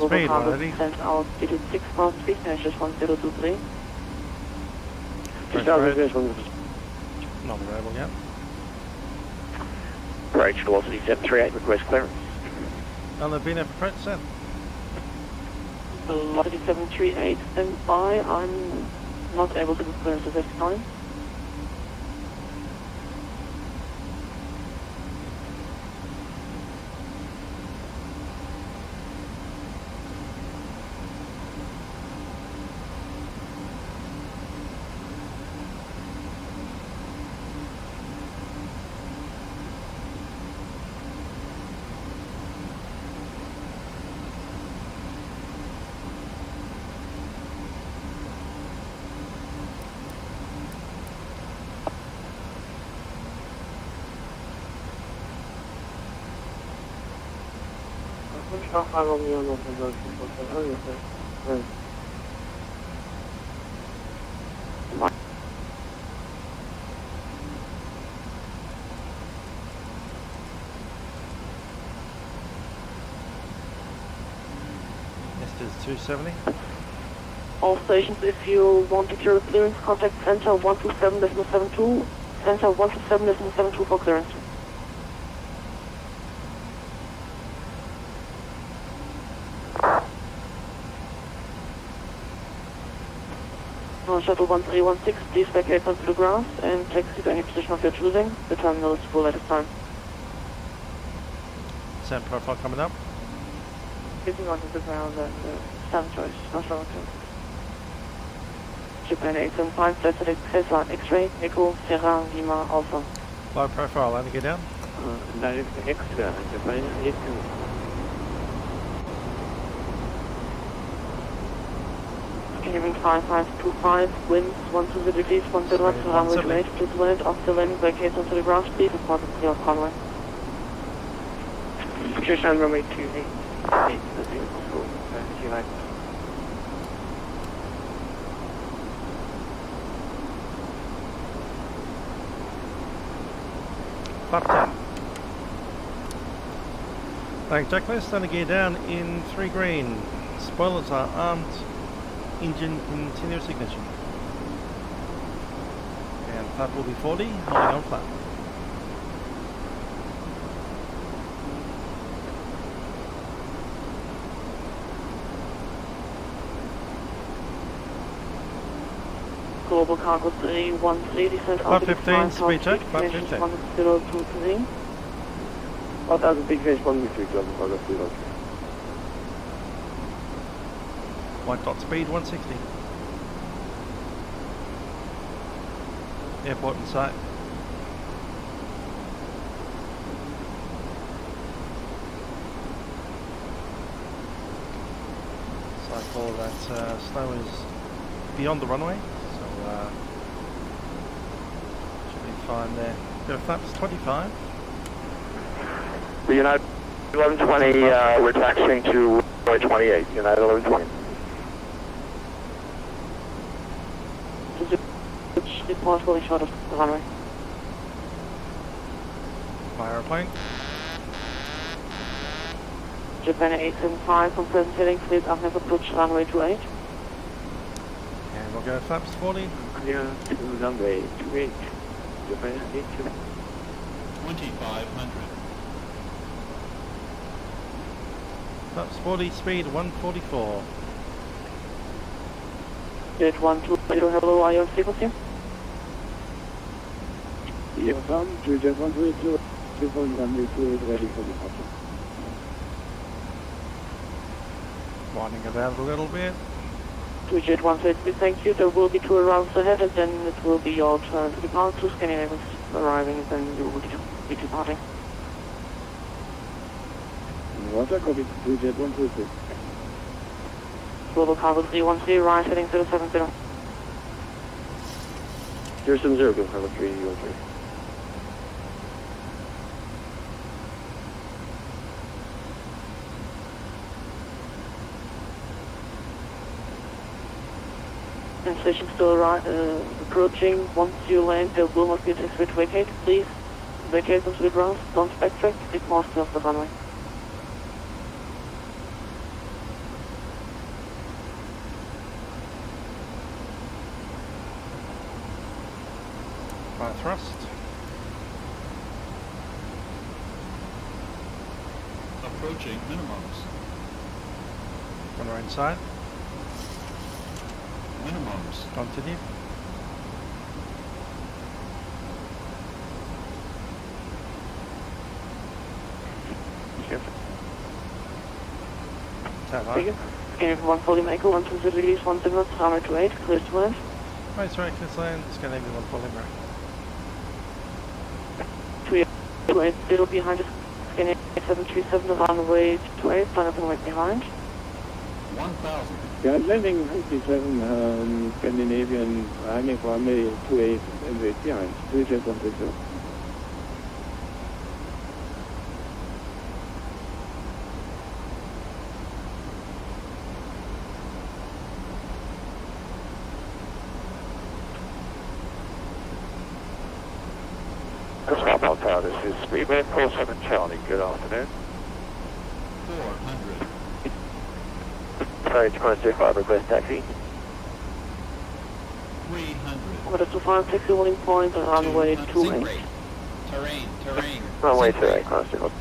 speed already. Descent altitude 6 pound speed, just 1023. Not available yet. Approach velocity 738, request clearance. And they've been there for approach then. Velocity 738, stand by. I'm not able to get clearance at this time. This is 270. All stations, if you want to clear clearance, contact Center 127.72, Center 127.72 for clearance. Shuttle 1316, please vacate onto the ground and taxi to any position of your choosing. The terminal is full at this time. Sand profile coming up. Getting onto the ground and stand choice, not wrong. Japan 875, Satellite Cessna X-ray, Echo, Sierra, Lima, Alpha. Low profile, only get down. Direct extra, Japan 875. Canadian 5525, winds 120 degrees, 1 knots, runway 28, please land after landing, vacate onto the ground, speed, report to clear conway. Situation runway 28, 8, Flap 10. Flag checklist, only gear down in 3 green. Spoilers are armed. Engine continuous ignition. And flap will be 40, holding on flap. Global cargo 313, descent flap 15, speed check, flap 15. 1023. 1000 big fish, 1 meter, global cargo 313. White dot speed 160. Airport in sight. Cycle that snow is beyond the runway, so should be fine there. Go flaps 25. United 1120, we're taxiing to runway 28, United 1120. Possibly short of the runway. Fire airplane. Japan 875, confirm heading, please Ahmed approach runway 28. And we'll go flaps 40. Clear to runway 28, Japan 82. 2500. Flaps 40, speed 144. Jet 120, hello, are you on frequency? Yeah, to Jet 122, runway 2 is ready for departure. Winding it out a little bit. To Jet 123, thank you. There will be 2 rounds ahead and then it will be your turn to depart. 2 Scandinavians arriving and then you will be departing. Roger, copy. To Jet 122. Global cargo 313, rise heading 070. 070, global cargo 313. Station still approaching. Once you land, there will not be a switch vacate. Please vacate onto the ground. Don't backtrack. Keep most of the runway. fire thrust. Approaching minimums. On our inside. Minimums. Continue. Scandinavian 1 fully make 120 release 17 knots, runway 28, clear to land. Right, sorry, clear to land, Scandinavian 1 fully right. 280 behind us, Scandinavian 737, runway 28, sign up and wait behind. 1000. Yeah, landing 57, Scandinavian, hanging runway 28 and wait behind. 28160. Svalbard Tower, this is Speedway 47 Charlie, good afternoon. 400. Sorry, 205, request taxi. 300. Order to find taxi holding point on runway 28. Terrain. Runway 28, Constable.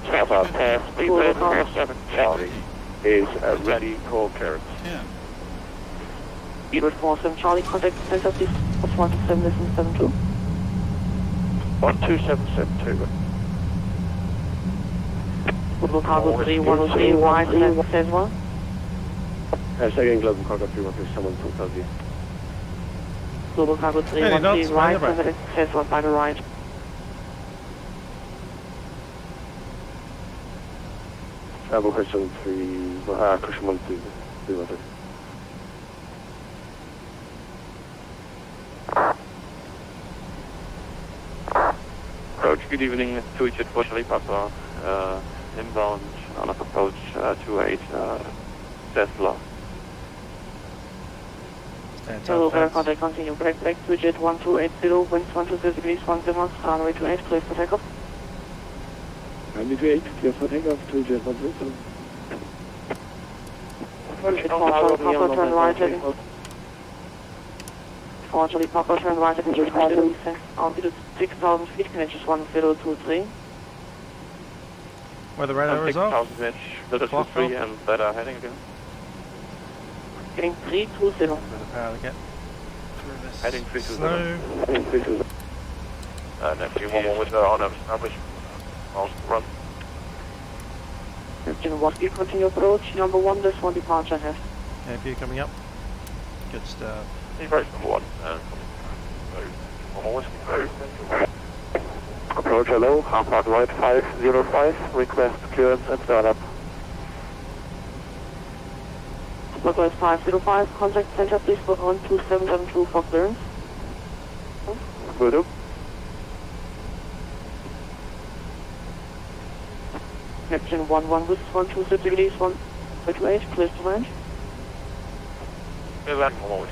Svalbard Tower, Speedway 47 Charlie is ready for clearance. 10. Speedway 47 Charlie, contact center, please. 12772. 12772. Global Cargo 3103, right, says one. Second Global Cargo 313, someone talk to you. Global Cargo 313, right, says one by the right. Travel question 3, question 1, 2, 313. Approach, good evening, 2-jet for Charlie Papa, inbound on approach 28, Tesla. Hello, contact continue, break 2-jet 1280, winds 120 degrees, 10 knots, runway 28, clear for takeoff. Runway 28, clear for takeoff, 2-jet 130. Papa, turn right, heading. Charlie Papa, turn right, heading to altitude 6,000 feet, connection 1023. Where the radar is off. 6,000 inch, Delta 3 and better heading again. Getting 320. Bit of power to get through this Heading 320. snow. Heading 320. Neptune 11 with on established miles to run. Neptune 1, speed continue approach, number 1, there's 1 departure ahead. Yeah, view coming up. Good stuff. Approach number 1. Approach hello, half part right 505, request clearance and start up. Request 505, contact center please for 12772 for clearance. Will do. Neptune 11 with 120 degrees, 128, clear to land. Clear land forward.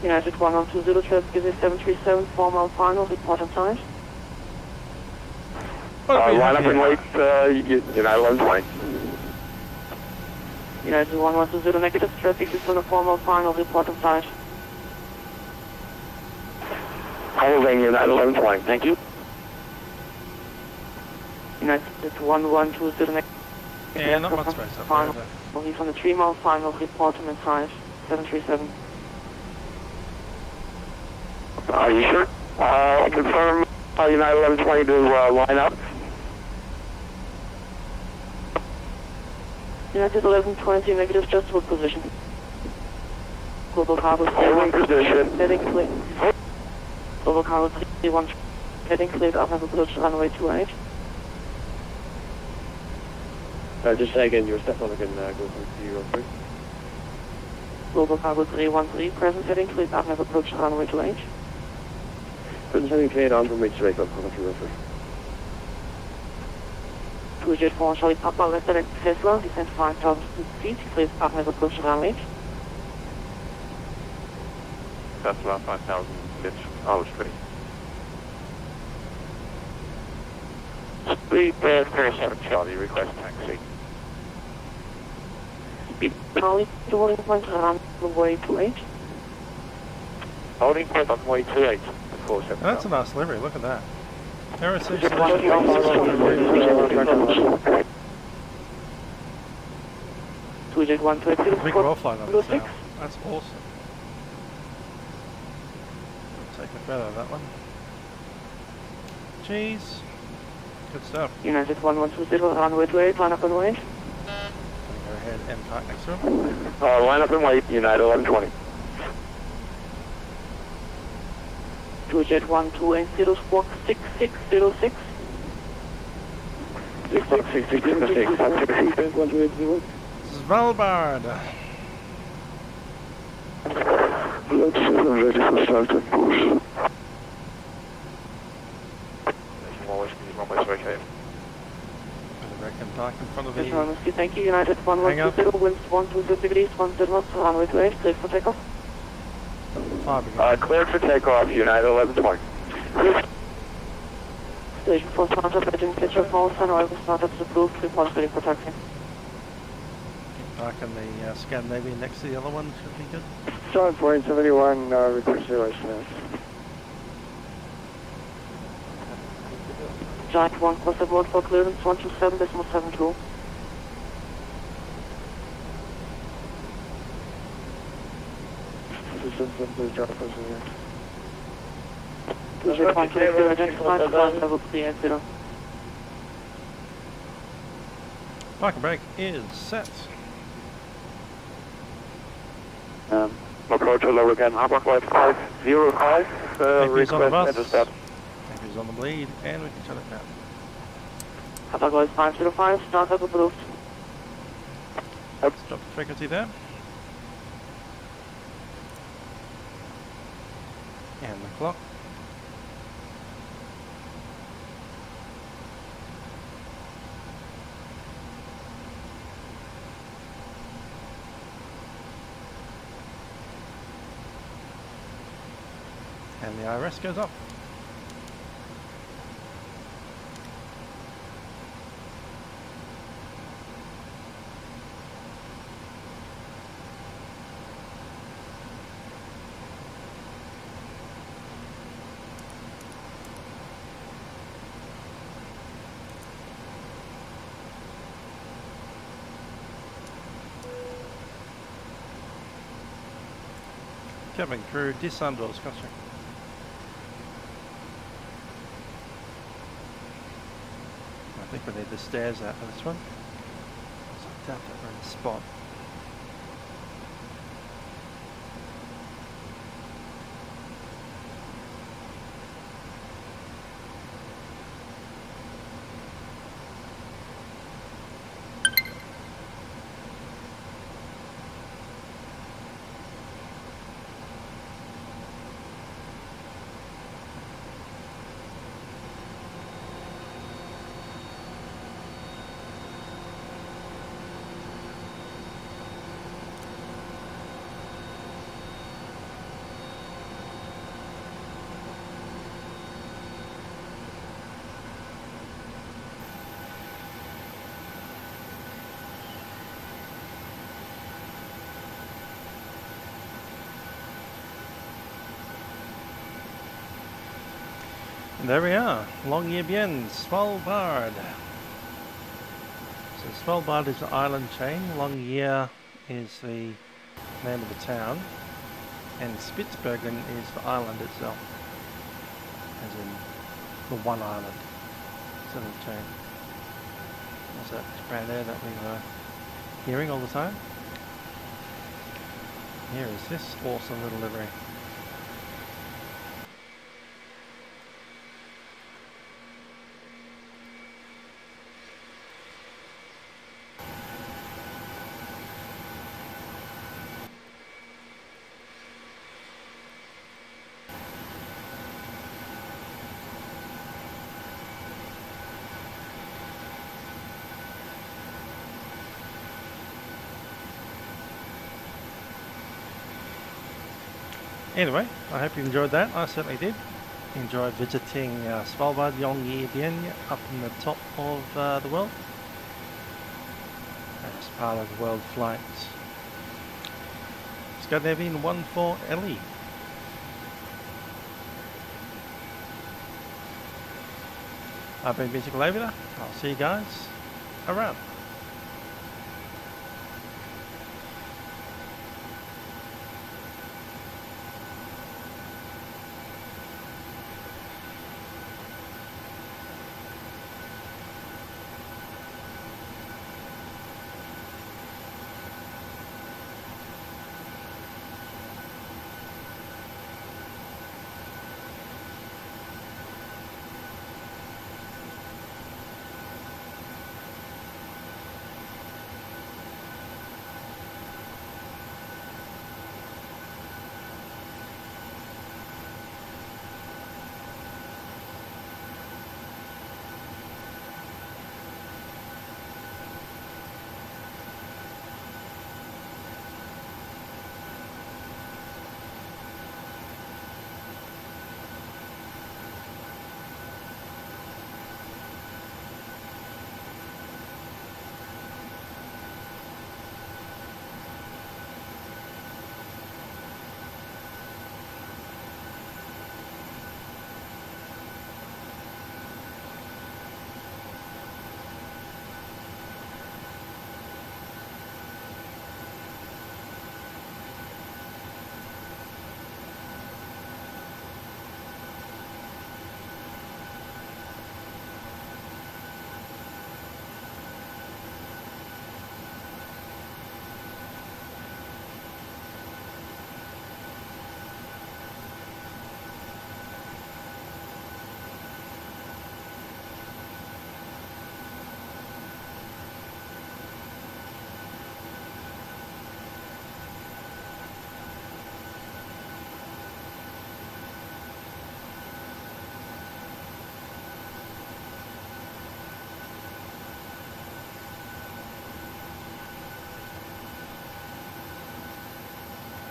United 1120, traffic is 737, 4 mile final, report on time. Line up and wait, United 1120. United 1120, negative, traffic is on a 4 mile final, report on time. Holding United 1120, thank you. United 1120, negative. Yeah, not much space up final. there. Well, he's on the 3 mile final, report on time, 737. Are you sure? Confirm United 1120 to line up. United 1120, negative, just hold position. Global Cargo 31, position. Heading clear. Global Cargo 31, heading cleared, up have approach runway 28. Just say again, your step on again, go through 03. Global Cargo 313, present heading cleared, up have approach runway 28. Present heading cleared, on from reach wake up, on 03. 2-jet 4, Charlie Papa, left direct Tesla, descent 5,000 feet, cleared, up have approach runway 8. Tesla 5,000 feet, hours free. Speed 47 Charlie, request taxi. Speed Charlie, to holding point runway 28. Holding point on way 28. That's a nice livery, look at that. Aerosol big roll flight on this now. That's awesome. Take a photo of that one. Cheese. Good stuff. United 1120, runway 28, line up and wait. Go ahead and park next to him. Line up and wait, United 1120. Jet 1280 squawk 6606. 6606. Svalbard. Let's ready for start and push. Okay. I reckon park in front of Yes, the... Whiskey, thank you. United 1120, winds 12 degrees, 10 knots, runway 28, clear for takeoff. Cleared for takeoff, United 1120. Station 4 startup, I didn't catch your call, Sunrise startup is approved, report ready for taxi. Park in the Scandinavian next to the other one, should be good. Start point 71, request relation. Giant 1 cross aboard for clearance 127.72. Jet 120, identified, flight level 380. Park and brake is set. Approach lower again, Harbor Flight 505, Request on the bus. intercept. He's on the bleed, and we can shut it down. Harbor 505, startup approved. Let's drop the frequency there. And the clock. And the IRS goes up. Cabin crew, disarm doors, crossing. I think we need the stairs out for this one. So I doubt that we're in the spot. And there we are, Longyearbyen, Svarlbard. So Svalbard is the island chain, Longyear is the name of the town, and Spitsbergen is the island itself, as in the one island, instead of the chain. What's that brand there that we were hearing all the time? Here is this awesome little livery. Anyway, I hope you enjoyed that. I certainly did. Enjoyed visiting Svalbard, Longyearbyen, up in the top of the world. As part of the world flight Scandinavian 14LE. I've been Musical Aviator. I'll see you guys around.